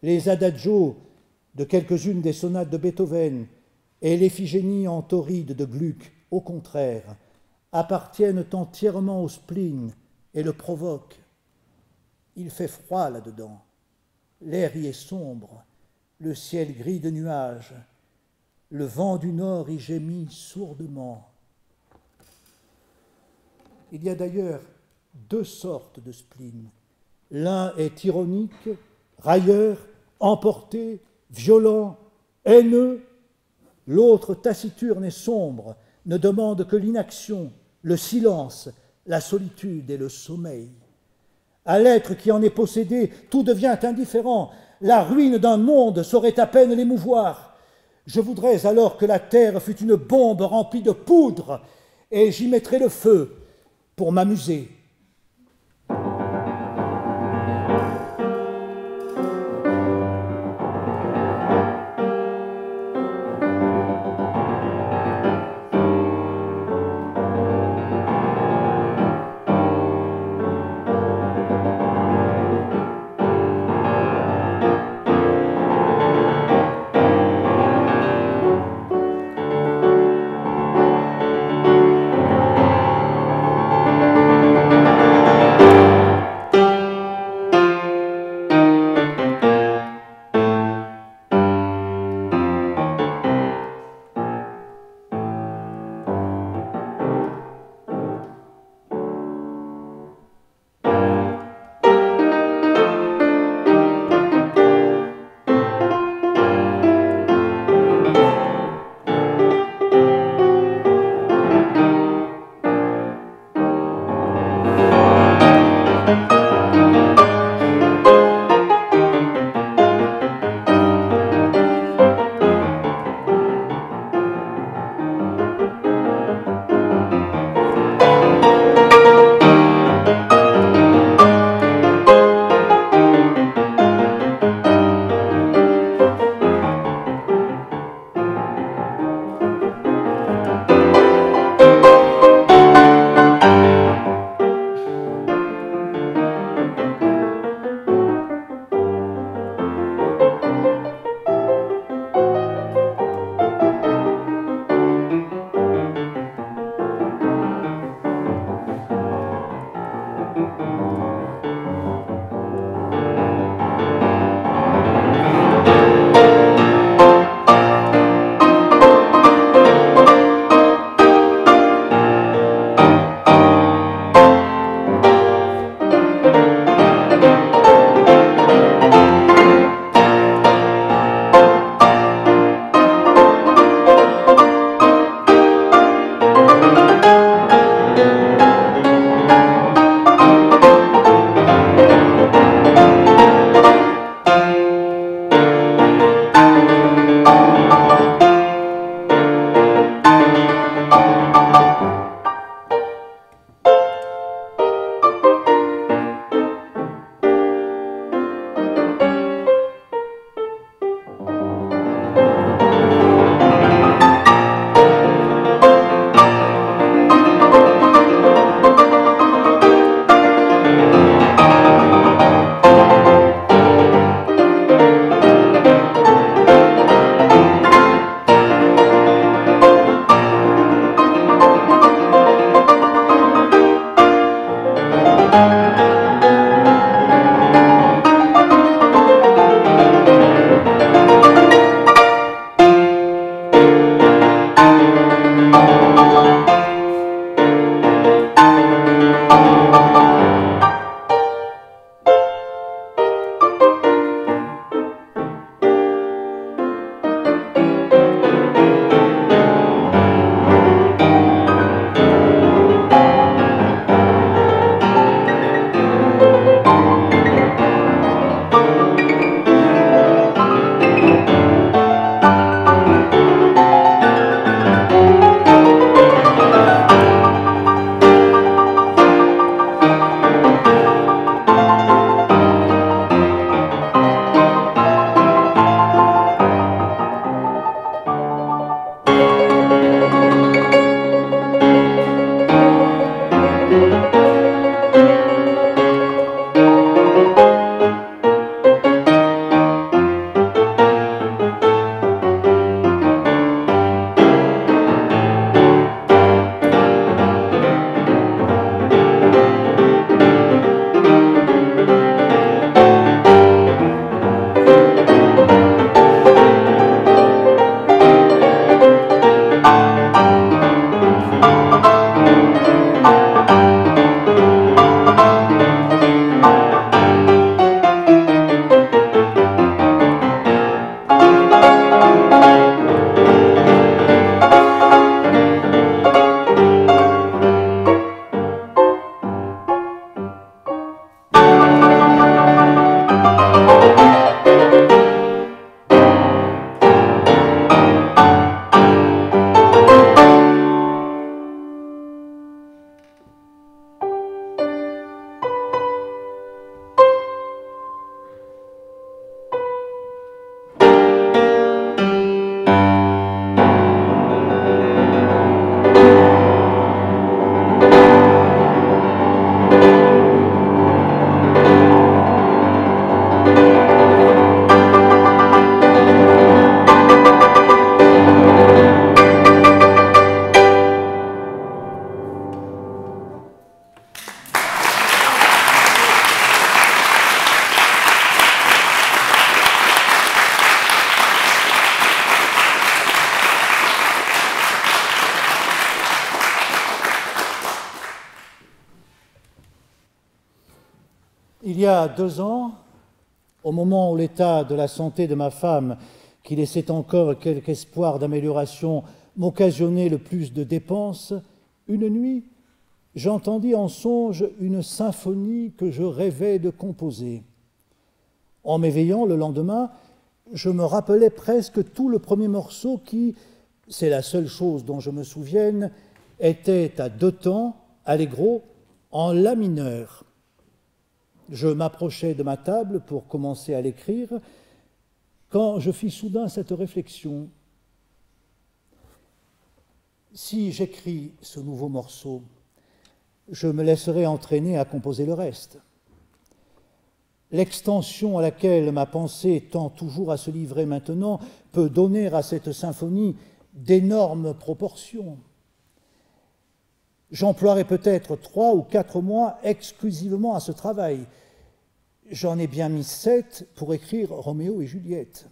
Les adagios de quelques-unes des sonates de Beethoven et l'Iphigénie en tauride de Gluck, au contraire, appartiennent entièrement au spleen et le provoquent. Il fait froid là-dedans. L'air y est sombre, le ciel gris de nuages. Le vent du nord y gémit sourdement. Il y a d'ailleurs 2 sortes de spleen. L'un est ironique, railleur, emporté, violent, haineux. L'autre, taciturne et sombre, ne demande que l'inaction, le silence, la solitude et le sommeil. À l'être qui en est possédé, tout devient indifférent. La ruine d'un monde saurait à peine l'émouvoir. Je voudrais alors que la terre fût une bombe remplie de poudre, et j'y mettrais le feu pour m'amuser. Il y a 2 ans, au moment où l'état de la santé de ma femme, qui laissait encore quelque espoir d'amélioration, m'occasionnait le plus de dépenses, une nuit, j'entendis en songe une symphonie que je rêvais de composer. En m'éveillant le lendemain, je me rappelais presque tout le premier morceau qui, c'est la seule chose dont je me souvienne, était à 2 temps, allegro, en la mineur. Je m'approchais de ma table pour commencer à l'écrire, quand je fis soudain cette réflexion. Si j'écris ce nouveau morceau, je me laisserai entraîner à composer le reste. L'extension à laquelle ma pensée tend toujours à se livrer maintenant peut donner à cette symphonie d'énormes proportions. J'emploierai peut-être 3 ou 4 mois exclusivement à ce travail. J'en ai bien mis 7 pour écrire Roméo et Juliette.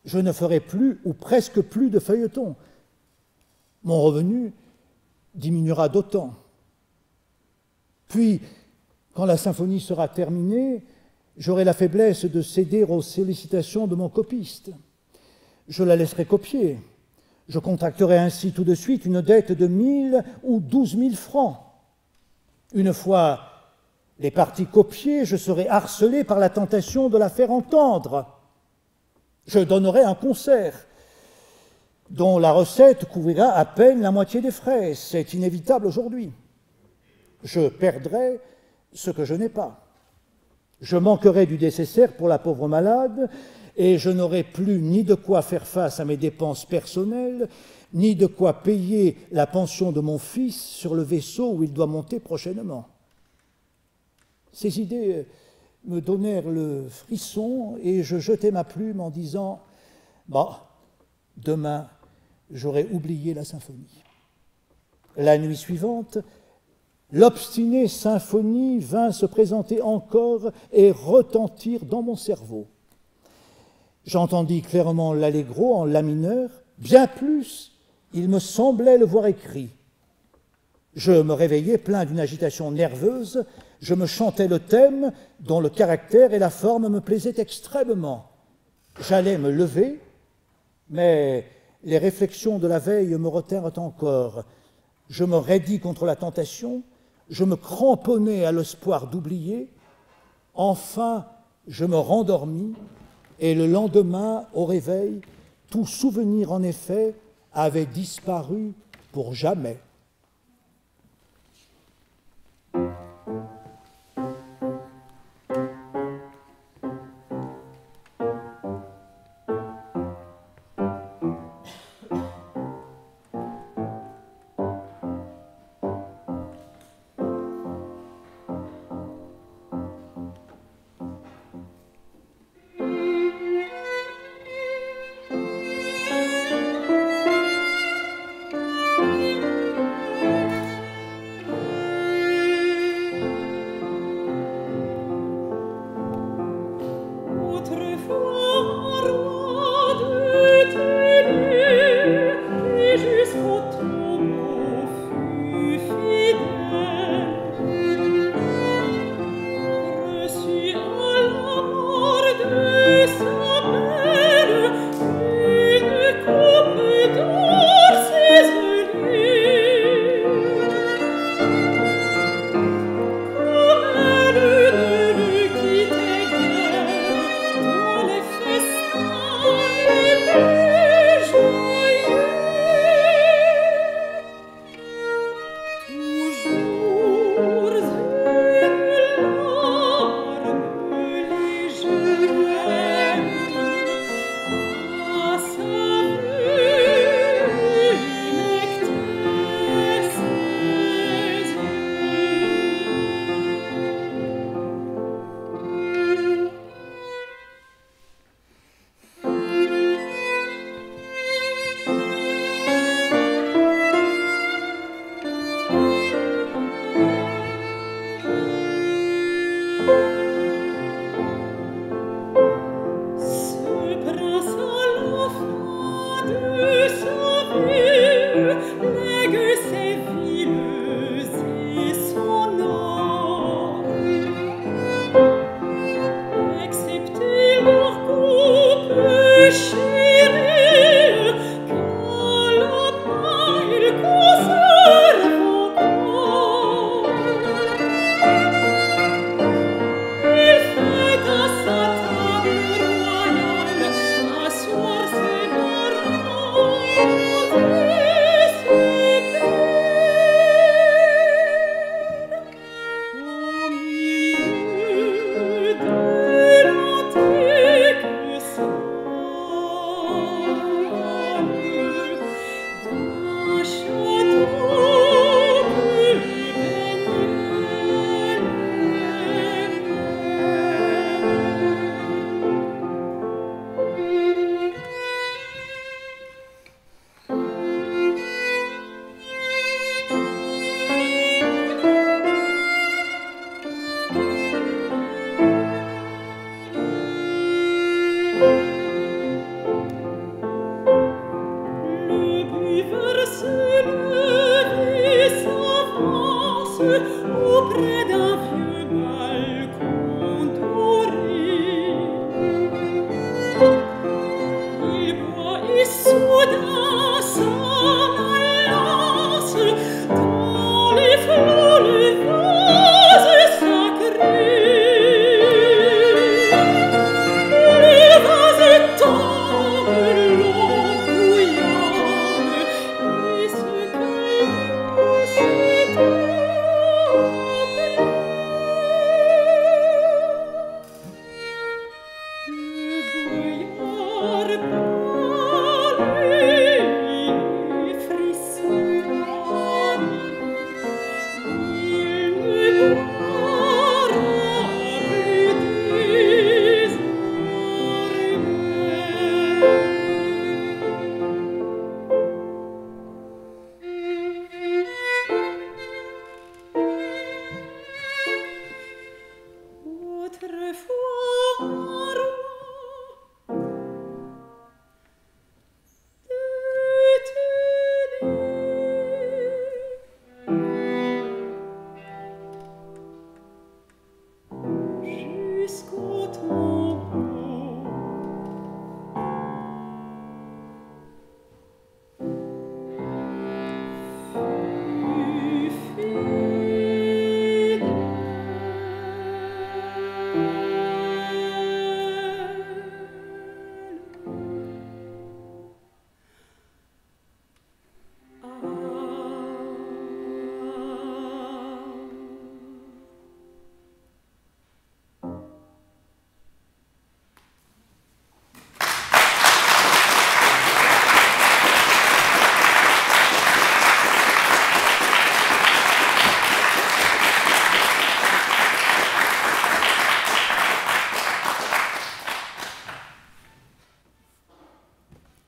Je ne ferai plus ou presque plus de feuilleton. Mon revenu diminuera d'autant. Puis, quand la symphonie sera terminée, j'aurai la faiblesse de céder aux sollicitations de mon copiste. Je la laisserai copier. Je contracterai ainsi tout de suite une dette de 1000 ou 12 000 francs. Une fois les parties copiées, je serai harcelé par la tentation de la faire entendre. Je donnerai un concert dont la recette couvrira à peine la moitié des frais. C'est inévitable aujourd'hui. Je perdrai ce que je n'ai pas. Je manquerai du nécessaire pour la pauvre malade et je n'aurai plus ni de quoi faire face à mes dépenses personnelles, ni de quoi payer la pension de mon fils sur le vaisseau où il doit monter prochainement. Ces idées me donnèrent le frisson et je jetai ma plume en disant « Bah, demain, j'aurai oublié la symphonie. » La nuit suivante, l'obstinée symphonie vint se présenter encore et retentir dans mon cerveau. J'entendis clairement l'allegro en la mineur, bien plus, il me semblait le voir écrit. Je me réveillai plein d'une agitation nerveuse, je me chantais le thème dont le caractère et la forme me plaisaient extrêmement. J'allais me lever, mais les réflexions de la veille me retinrent encore. Je me raidis contre la tentation, je me cramponnai à l'espoir d'oublier. Enfin, je me rendormis et le lendemain, au réveil, tout souvenir en effet avait disparu pour jamais.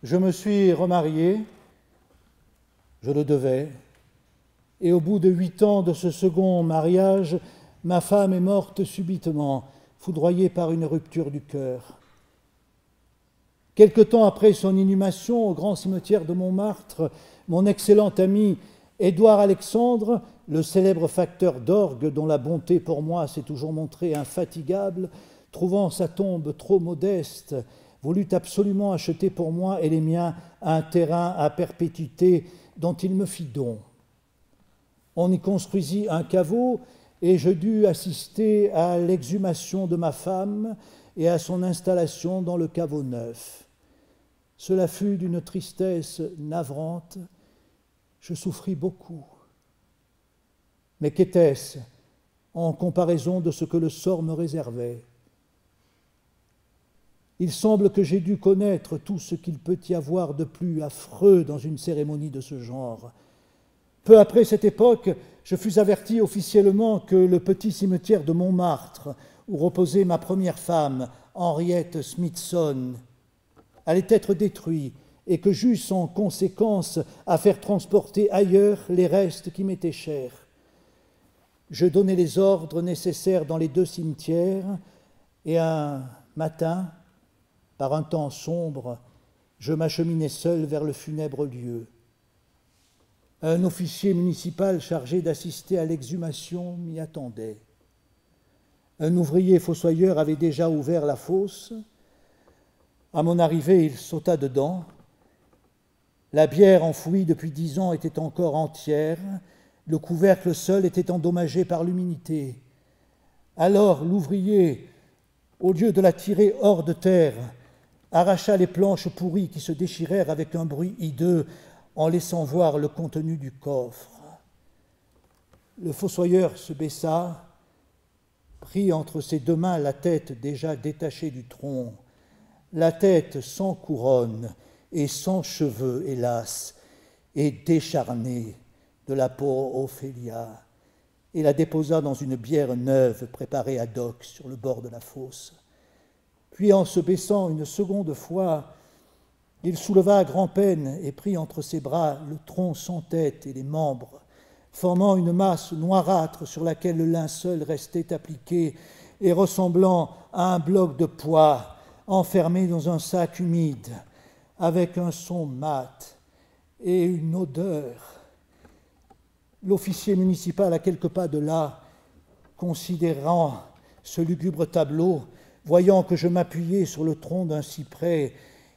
Je me suis remarié, je le devais, et au bout de 8 ans de ce second mariage, ma femme est morte subitement, foudroyée par une rupture du cœur. Quelque temps après son inhumation au grand cimetière de Montmartre, mon excellent ami Édouard Alexandre, le célèbre facteur d'orgue dont la bonté pour moi s'est toujours montrée infatigable, trouvant sa tombe trop modeste, voulut absolument acheter pour moi et les miens un terrain à perpétuité dont il me fit don. On y construisit un caveau et je dus assister à l'exhumation de ma femme et à son installation dans le caveau neuf. Cela fut d'une tristesse navrante, je souffris beaucoup. Mais qu'était-ce en comparaison de ce que le sort me réservait ? Il semble que j'ai dû connaître tout ce qu'il peut y avoir de plus affreux dans une cérémonie de ce genre. Peu après cette époque, je fus averti officiellement que le petit cimetière de Montmartre, où reposait ma première femme, Henriette Smithson, allait être détruit et que j'eusse en conséquence à faire transporter ailleurs les restes qui m'étaient chers. Je donnai les ordres nécessaires dans les 2 cimetières et un matin, par un temps sombre, je m'acheminai seul vers le funèbre lieu. Un officier municipal chargé d'assister à l'exhumation m'y attendait. Un ouvrier fossoyeur avait déjà ouvert la fosse. À mon arrivée, il sauta dedans. La bière enfouie depuis 10 ans était encore entière. Le couvercle seul était endommagé par l'humidité. Alors l'ouvrier, au lieu de la tirer hors de terre, arracha les planches pourries qui se déchirèrent avec un bruit hideux en laissant voir le contenu du coffre. Le fossoyeur se baissa, prit entre ses 2 mains la tête déjà détachée du tronc, la tête sans couronne et sans cheveux, hélas, et décharnée de la pauvre Ophélia, et la déposa dans une bière neuve préparée ad hoc sur le bord de la fosse. Puis, en se baissant une seconde fois, il souleva à grand-peine et prit entre ses bras le tronc sans tête et les membres, formant une masse noirâtre sur laquelle le linceul restait appliqué et ressemblant à un bloc de poids enfermé dans un sac humide, avec un son mat et une odeur. L'officier municipal, à quelques pas de là, considérant ce lugubre tableau, voyant que je m'appuyais sur le tronc d'un cyprès,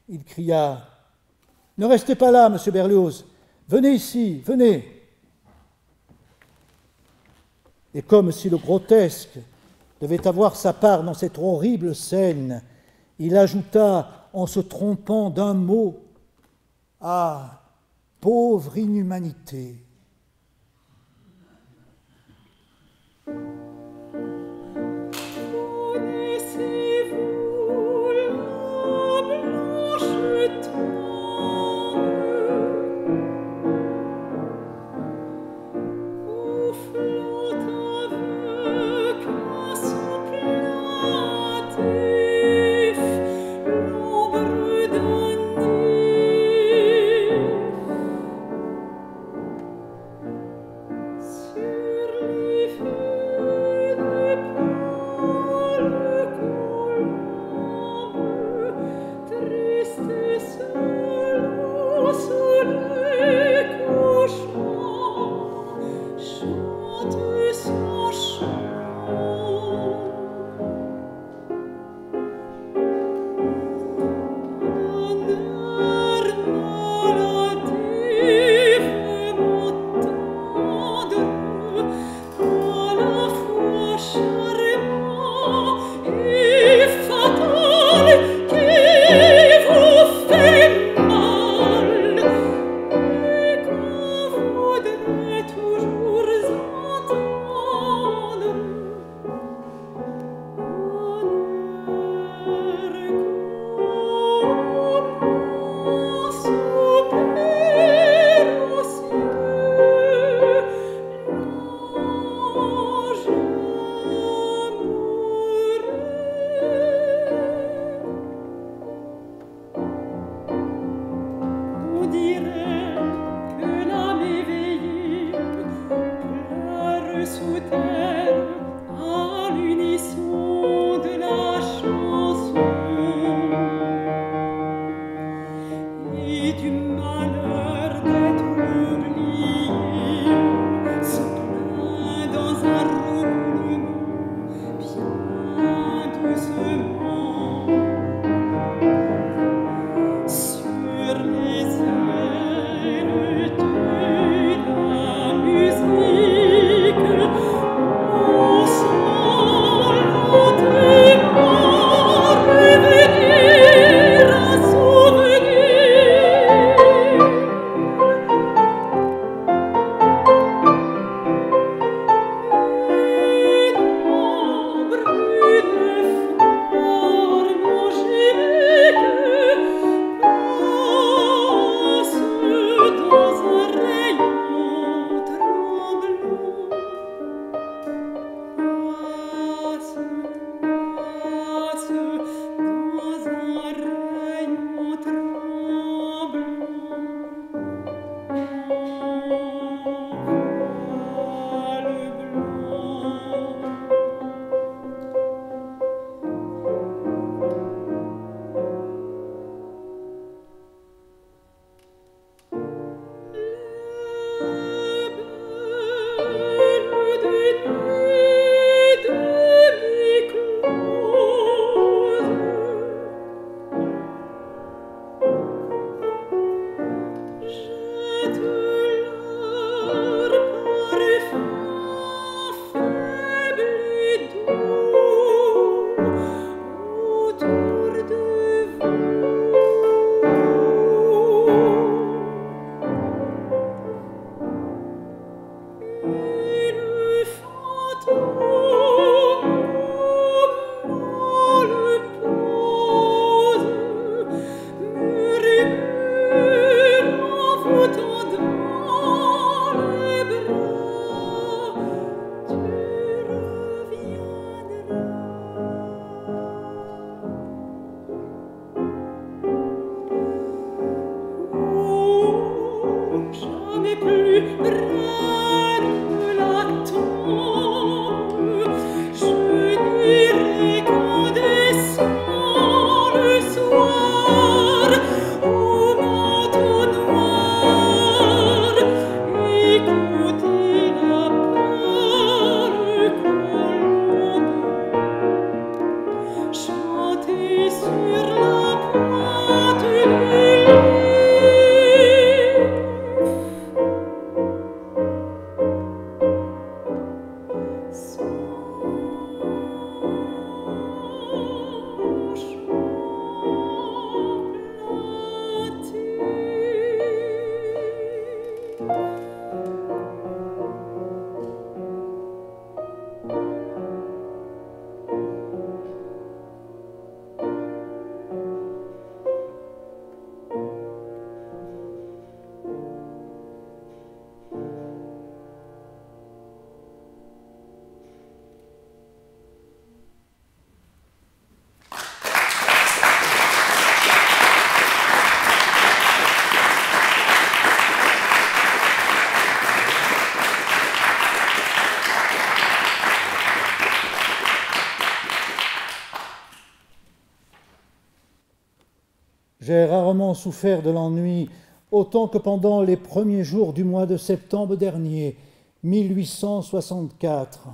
il cria « Ne restez pas là, monsieur Berlioz, venez ici, venez !» Et comme si le grotesque devait avoir sa part dans cette horrible scène, il ajouta en se trompant d'un mot « Ah, pauvre inhumanité !» J'ai rarement souffert de l'ennui autant que pendant les premiers jours du mois de septembre dernier, 1864.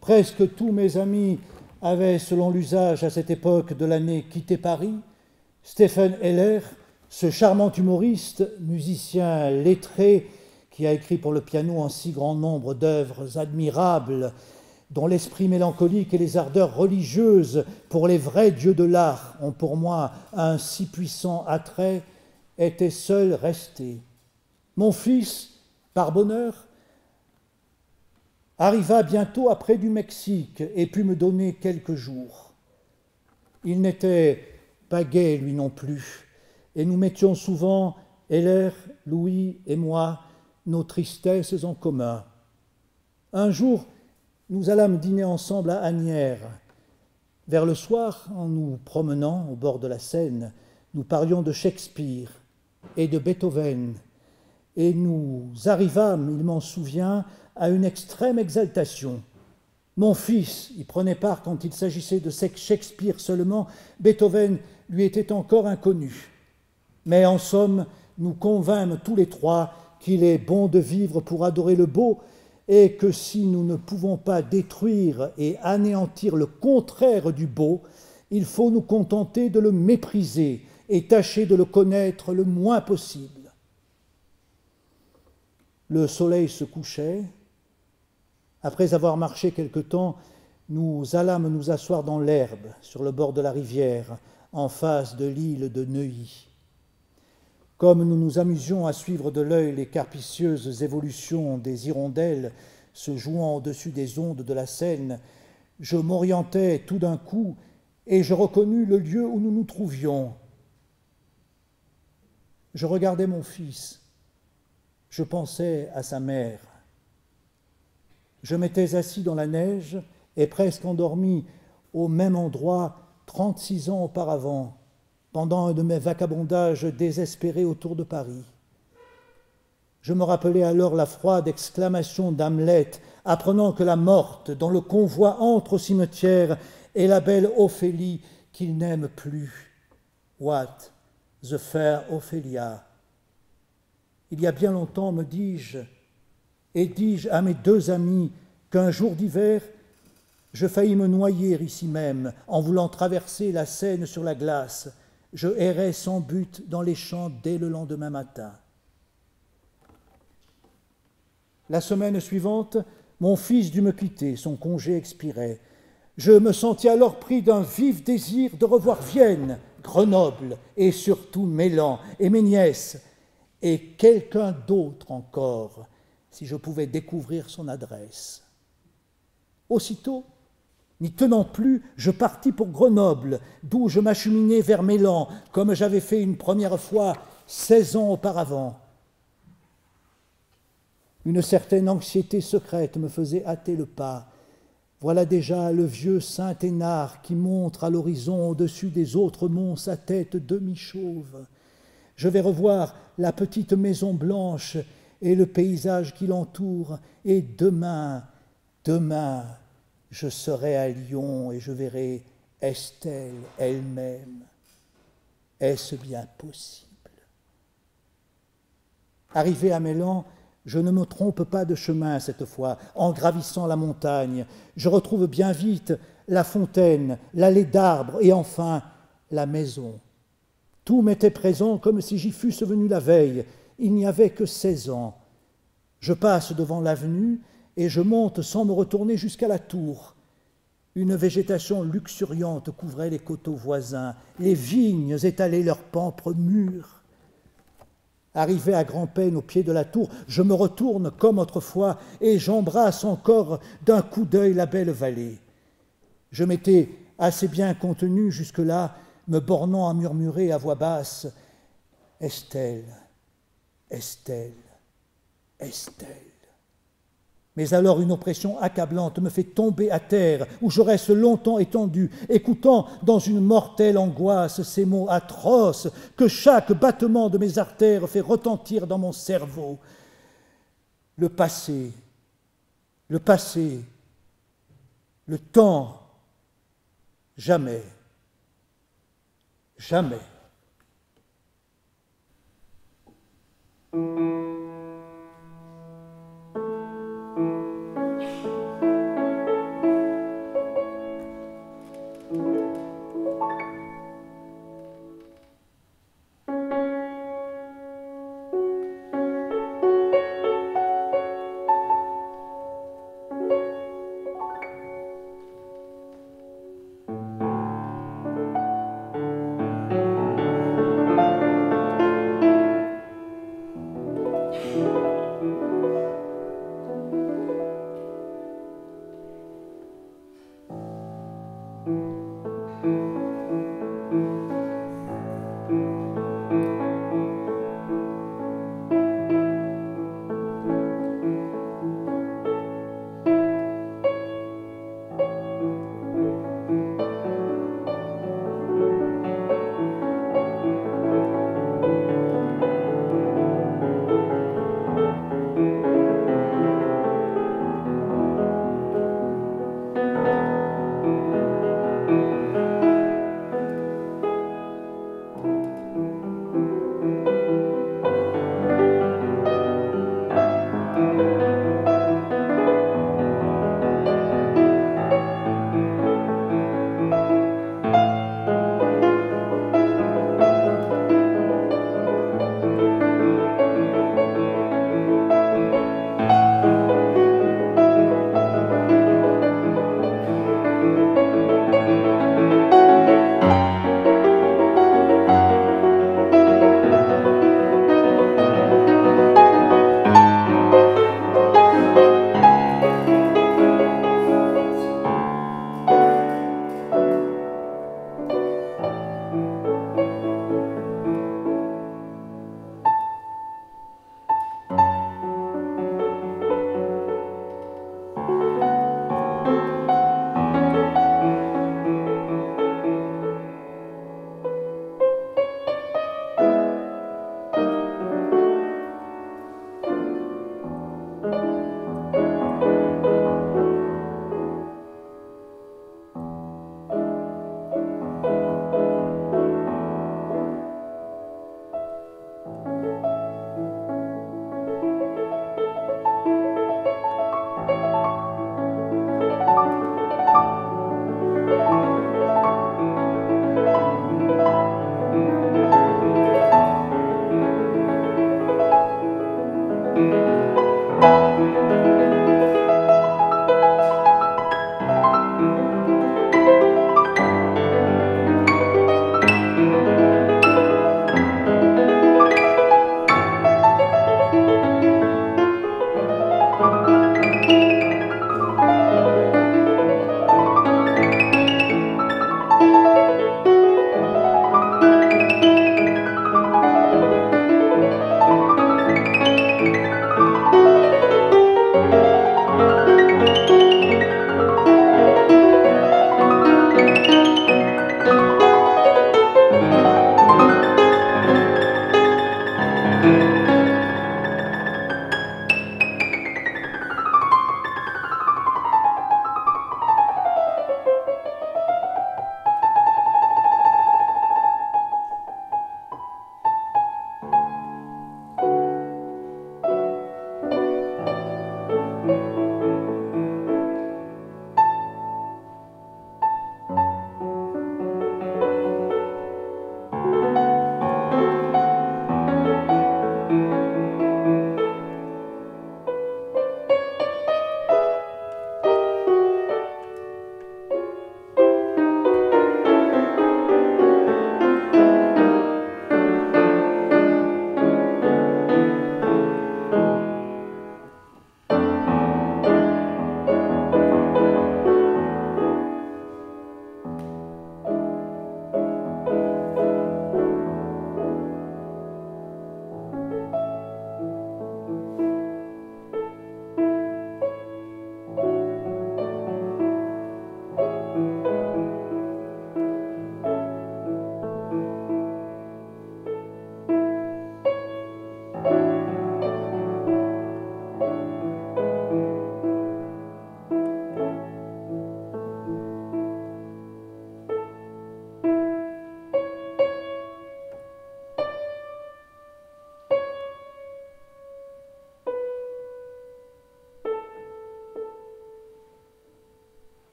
Presque tous mes amis avaient, selon l'usage à cette époque de l'année, quitté Paris. Stephen Heller, ce charmant humoriste, musicien lettré, qui a écrit pour le piano un si grand nombre d'œuvres admirables, dont l'esprit mélancolique et les ardeurs religieuses pour les vrais dieux de l'art ont pour moi un si puissant attrait, était seul resté. Mon fils, par bonheur, arriva bientôt après du Mexique et put me donner quelques jours. Il n'était pas gai, lui non plus, et nous mettions souvent, Heller, Louis et moi, nos tristesses en commun. Un jour, nous allâmes dîner ensemble à Asnières. Vers le soir, en nous promenant au bord de la Seine, nous parlions de Shakespeare et de Beethoven, et nous arrivâmes, il m'en souvient, à une extrême exaltation. Mon fils y prenait part quand il s'agissait de Shakespeare seulement, Beethoven lui était encore inconnu. Mais en somme, nous convînmes tous les trois qu'il est bon de vivre pour adorer le beau, et que si nous ne pouvons pas détruire et anéantir le contraire du beau, il faut nous contenter de le mépriser et tâcher de le connaître le moins possible. Le soleil se couchait. Après avoir marché quelque temps, nous allâmes nous asseoir dans l'herbe, sur le bord de la rivière, en face de l'île de Neuilly. Comme nous nous amusions à suivre de l'œil les carpicieuses évolutions des hirondelles se jouant au-dessus des ondes de la Seine, je m'orientai tout d'un coup et je reconnus le lieu où nous nous trouvions. Je regardais mon fils, je pensais à sa mère. Je m'étais assis dans la neige et presque endormi au même endroit 36 ans auparavant, pendant un de mes vagabondages désespérés autour de Paris. Je me rappelais alors la froide exclamation d'Hamlet, apprenant que la morte, dont le convoi entre au cimetière, est la belle Ophélie qu'il n'aime plus. What, the fair Ophelia. Il y a bien longtemps, me dis-je, et dis-je à mes deux amis qu'un jour d'hiver, je faillis me noyer ici même en voulant traverser la Seine sur la glace. Je errais sans but dans les champs dès le lendemain matin. La semaine suivante, mon fils dut me quitter, son congé expirait. Je me sentis alors pris d'un vif désir de revoir Vienne, Grenoble et surtout Mélan et mes nièces, et quelqu'un d'autre encore, si je pouvais découvrir son adresse. Aussitôt, n'y tenant plus, je partis pour Grenoble, d'où je m'acheminai vers Mélan, comme j'avais fait une première fois 16 ans auparavant. Une certaine anxiété secrète me faisait hâter le pas. Voilà déjà le vieux Saint-Hénard qui montre à l'horizon au-dessus des autres monts sa tête demi-chauve. Je vais revoir la petite maison blanche et le paysage qui l'entoure, et demain, je serai à Lyon et je verrai Estelle elle-même. Est-ce bien possible? Arrivé à Mélan, je ne me trompe pas de chemin cette fois. En gravissant la montagne, je retrouve bien vite la fontaine, l'allée d'arbres et enfin la maison. Tout m'était présent comme si j'y fusse venu la veille. Il n'y avait que 16 ans. Je passe devant l'avenue et je monte sans me retourner jusqu'à la tour. Une végétation luxuriante couvrait les coteaux voisins. Les vignes étalaient leurs pampres mûrs. Arrivé à grand-peine au pied de la tour, je me retourne comme autrefois et j'embrasse encore d'un coup d'œil la belle vallée. Je m'étais assez bien contenu jusque-là, me bornant à murmurer à voix basse « Estelle, Estelle, Estelle ». Mais alors une oppression accablante me fait tomber à terre, où je reste longtemps étendu, écoutant dans une mortelle angoisse ces mots atroces que chaque battement de mes artères fait retentir dans mon cerveau. Le passé, le temps, jamais, jamais.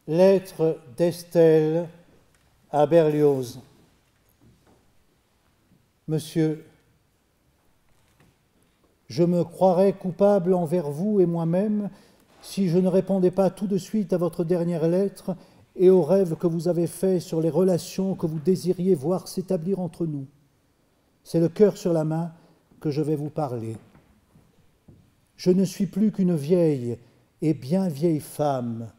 Lettre d'Estelle à Berlioz. Monsieur, je me croirais coupable envers vous et moi-même si je ne répondais pas tout de suite à votre dernière lettre et au rêve que vous avez fait sur les relations que vous désiriez voir s'établir entre nous. C'est le cœur sur la main que je vais vous parler. Je ne suis plus qu'une vieille et bien vieille femme,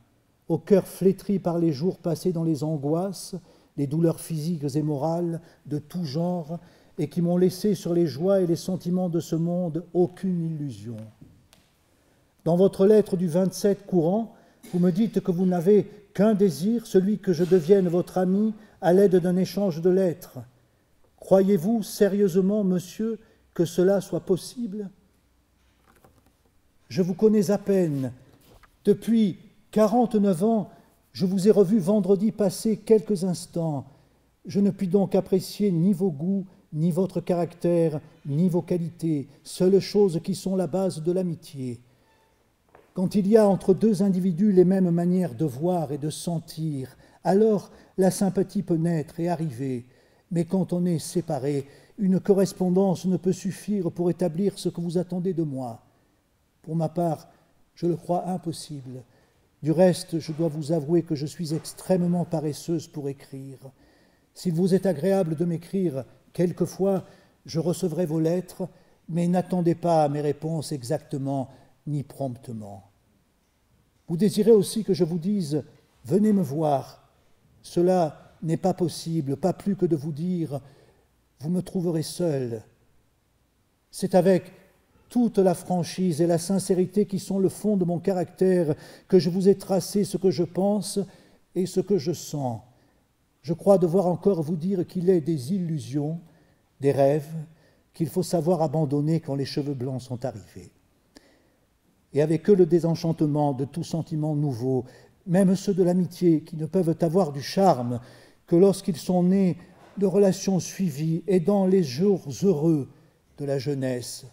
au cœur flétri par les jours passés dans les angoisses, les douleurs physiques et morales de tout genre, et qui m'ont laissé sur les joies et les sentiments de ce monde aucune illusion. Dans votre lettre du 27 courant, vous me dites que vous n'avez qu'un désir, celui que je devienne votre ami à l'aide d'un échange de lettres. Croyez-vous sérieusement, monsieur, que cela soit possible ? Je vous connais à peine. Depuis 49 ans, je vous ai revu vendredi passé quelques instants. Je ne puis donc apprécier ni vos goûts, ni votre caractère, ni vos qualités, seules choses qui sont la base de l'amitié. Quand il y a entre deux individus les mêmes manières de voir et de sentir, alors la sympathie peut naître et arriver. Mais quand on est séparés, une correspondance ne peut suffire pour établir ce que vous attendez de moi. Pour ma part, je le crois impossible. Du reste, je dois vous avouer que je suis extrêmement paresseuse pour écrire. S'il vous est agréable de m'écrire, quelquefois, je recevrai vos lettres, mais n'attendez pas mes réponses exactement ni promptement. Vous désirez aussi que je vous dise « Venez me voir ». Cela n'est pas possible, pas plus que de vous dire « Vous me trouverez seul ». C'est avec toute la franchise et la sincérité qui sont le fond de mon caractère que je vous ai tracé ce que je pense et ce que je sens. Je crois devoir encore vous dire qu'il est des illusions, des rêves, qu'il faut savoir abandonner quand les cheveux blancs sont arrivés. Et avec eux le désenchantement de tout sentiment nouveau, même ceux de l'amitié qui ne peuvent avoir du charme que lorsqu'ils sont nés de relations suivies et dans les jours heureux de la jeunesse.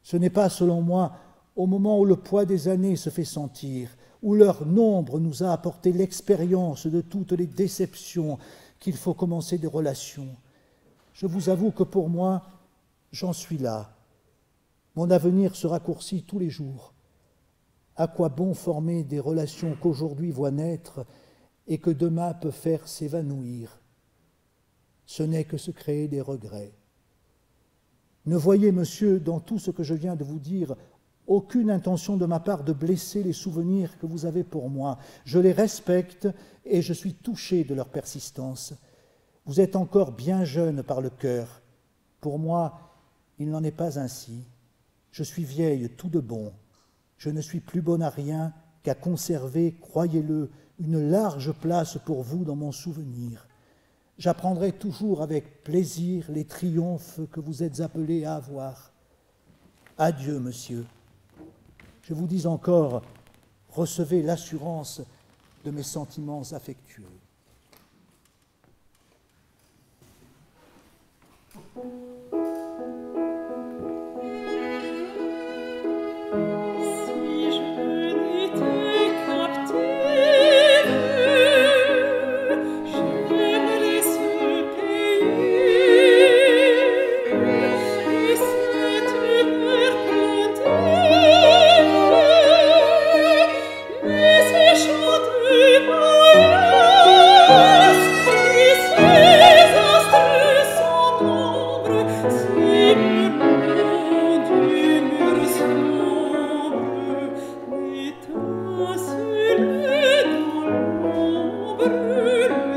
Ce n'est pas, selon moi, au moment où le poids des années se fait sentir, où leur nombre nous a apporté l'expérience de toutes les déceptions, qu'il faut commencer des relations. Je vous avoue que pour moi, j'en suis là. Mon avenir se raccourcit tous les jours. À quoi bon former des relations qu'aujourd'hui voient naître et que demain peut faire s'évanouir ? Ce n'est que se créer des regrets. Ne voyez, monsieur, dans tout ce que je viens de vous dire, aucune intention de ma part de blesser les souvenirs que vous avez pour moi. Je les respecte et je suis touché de leur persistance. Vous êtes encore bien jeune par le cœur. Pour moi, il n'en est pas ainsi. Je suis vieille, tout de bon. Je ne suis plus bonne à rien qu'à conserver, croyez-le, une large place pour vous dans mon souvenir. J'apprendrai toujours avec plaisir les triomphes que vous êtes appelés à avoir. Adieu, monsieur. Je vous dis encore, recevez l'assurance de mes sentiments affectueux. Brûle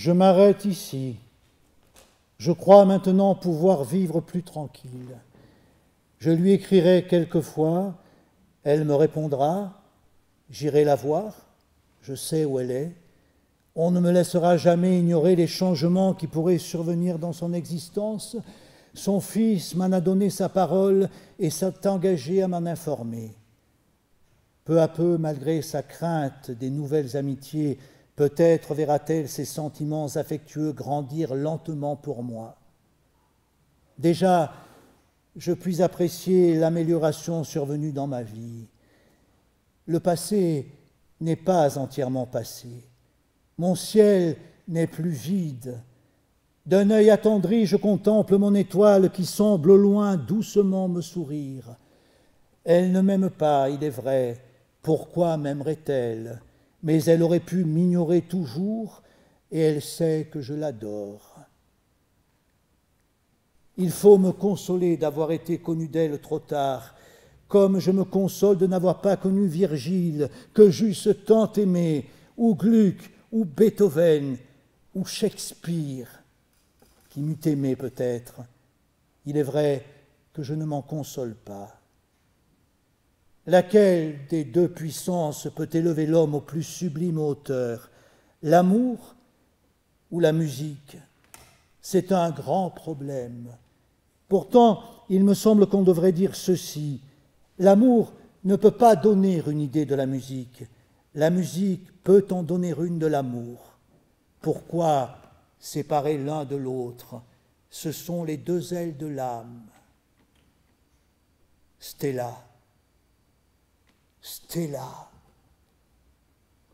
Je m'arrête ici. Je crois maintenant pouvoir vivre plus tranquille. Je lui écrirai quelquefois, elle me répondra, j'irai la voir, je sais où elle est. On ne me laissera jamais ignorer les changements qui pourraient survenir dans son existence. Son fils m'en a donné sa parole et s'est engagé à m'en informer. Peu à peu, malgré sa crainte des nouvelles amitiés, peut-être verra-t-elle ses sentiments affectueux grandir lentement pour moi. Déjà, je puis apprécier l'amélioration survenue dans ma vie. Le passé n'est pas entièrement passé. Mon ciel n'est plus vide. D'un œil attendri, je contemple mon étoile qui semble au loin doucement me sourire. Elle ne m'aime pas, il est vrai. Pourquoi m'aimerait-elle ? Mais elle aurait pu m'ignorer toujours et elle sait que je l'adore. Il faut me consoler d'avoir été connu d'elle trop tard, comme je me console de n'avoir pas connu Virgile, que j'eusse tant aimé, ou Gluck, ou Beethoven, ou Shakespeare, qui m'eût aimé peut-être. Il est vrai que je ne m'en console pas. Laquelle des deux puissances peut élever l'homme aux plus sublimes hauteurs, l'amour ou la musique? C'est un grand problème. Pourtant, il me semble qu'on devrait dire ceci. L'amour ne peut pas donner une idée de la musique. La musique peut en donner une de l'amour. Pourquoi séparer l'un de l'autre? Ce sont les deux ailes de l'âme. Stella. Stella,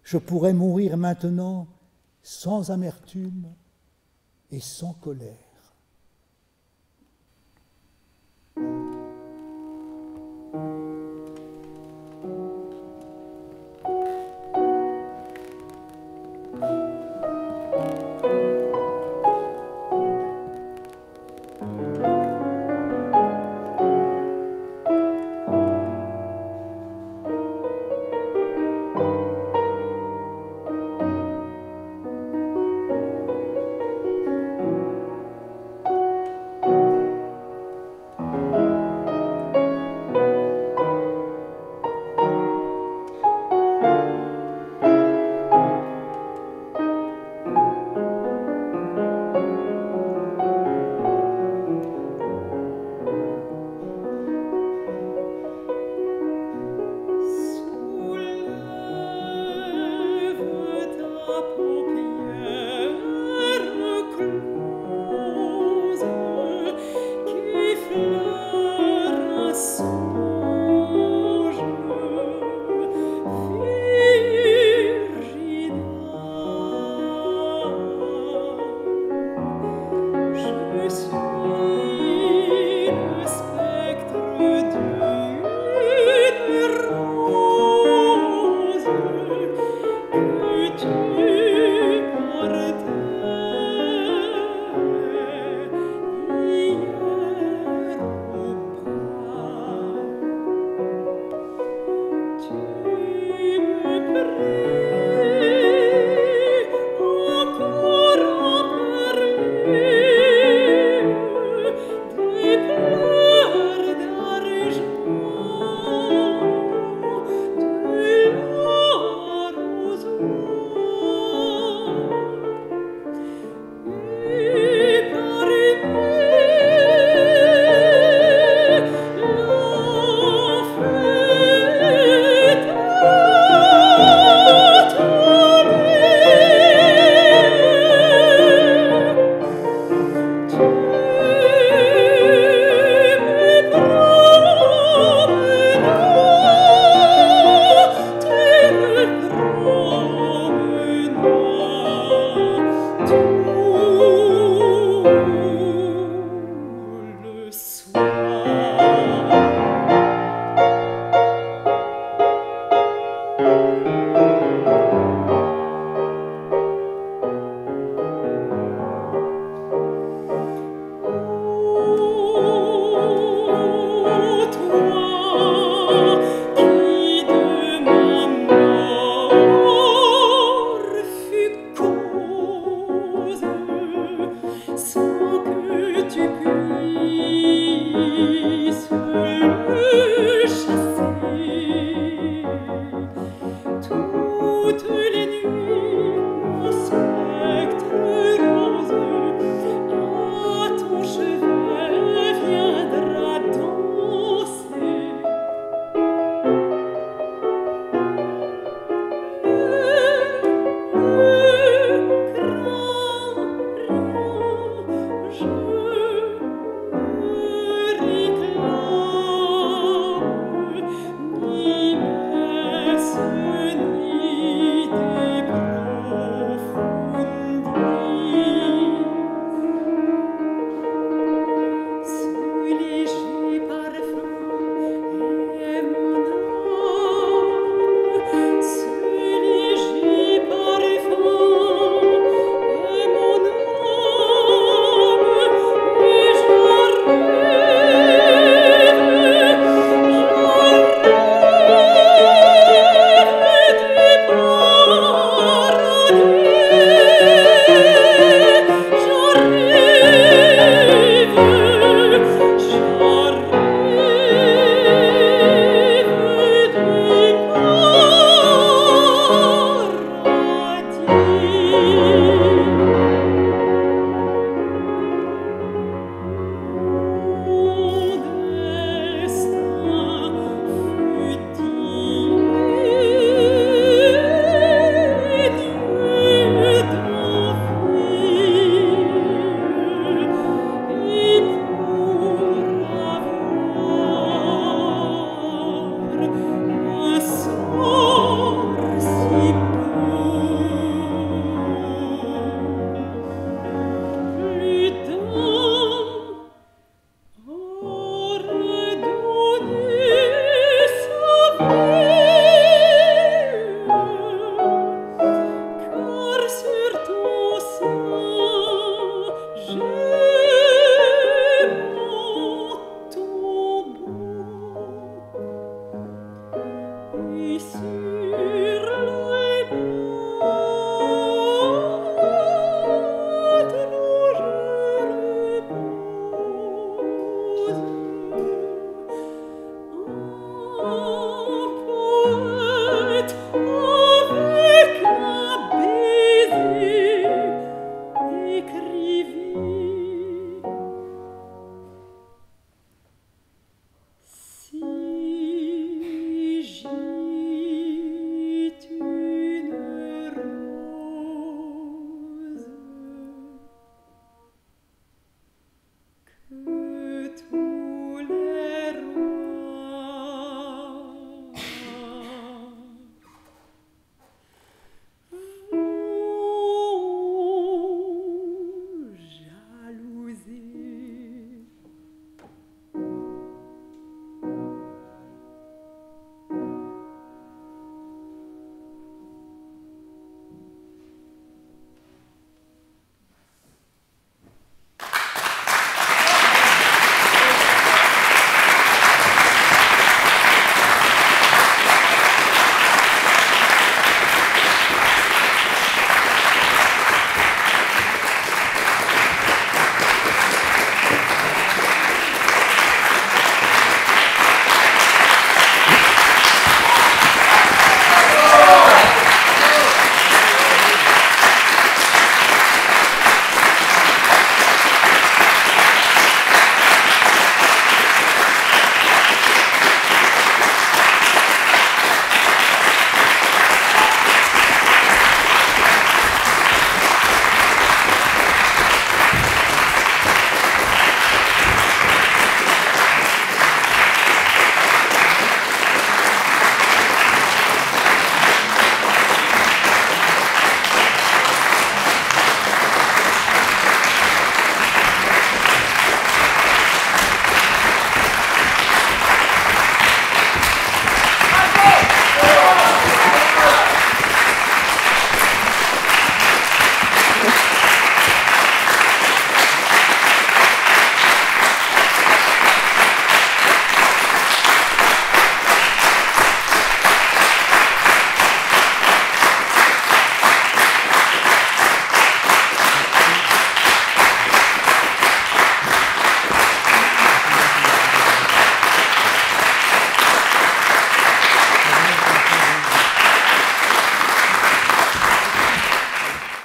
je pourrais mourir maintenant sans amertume et sans colère. Sur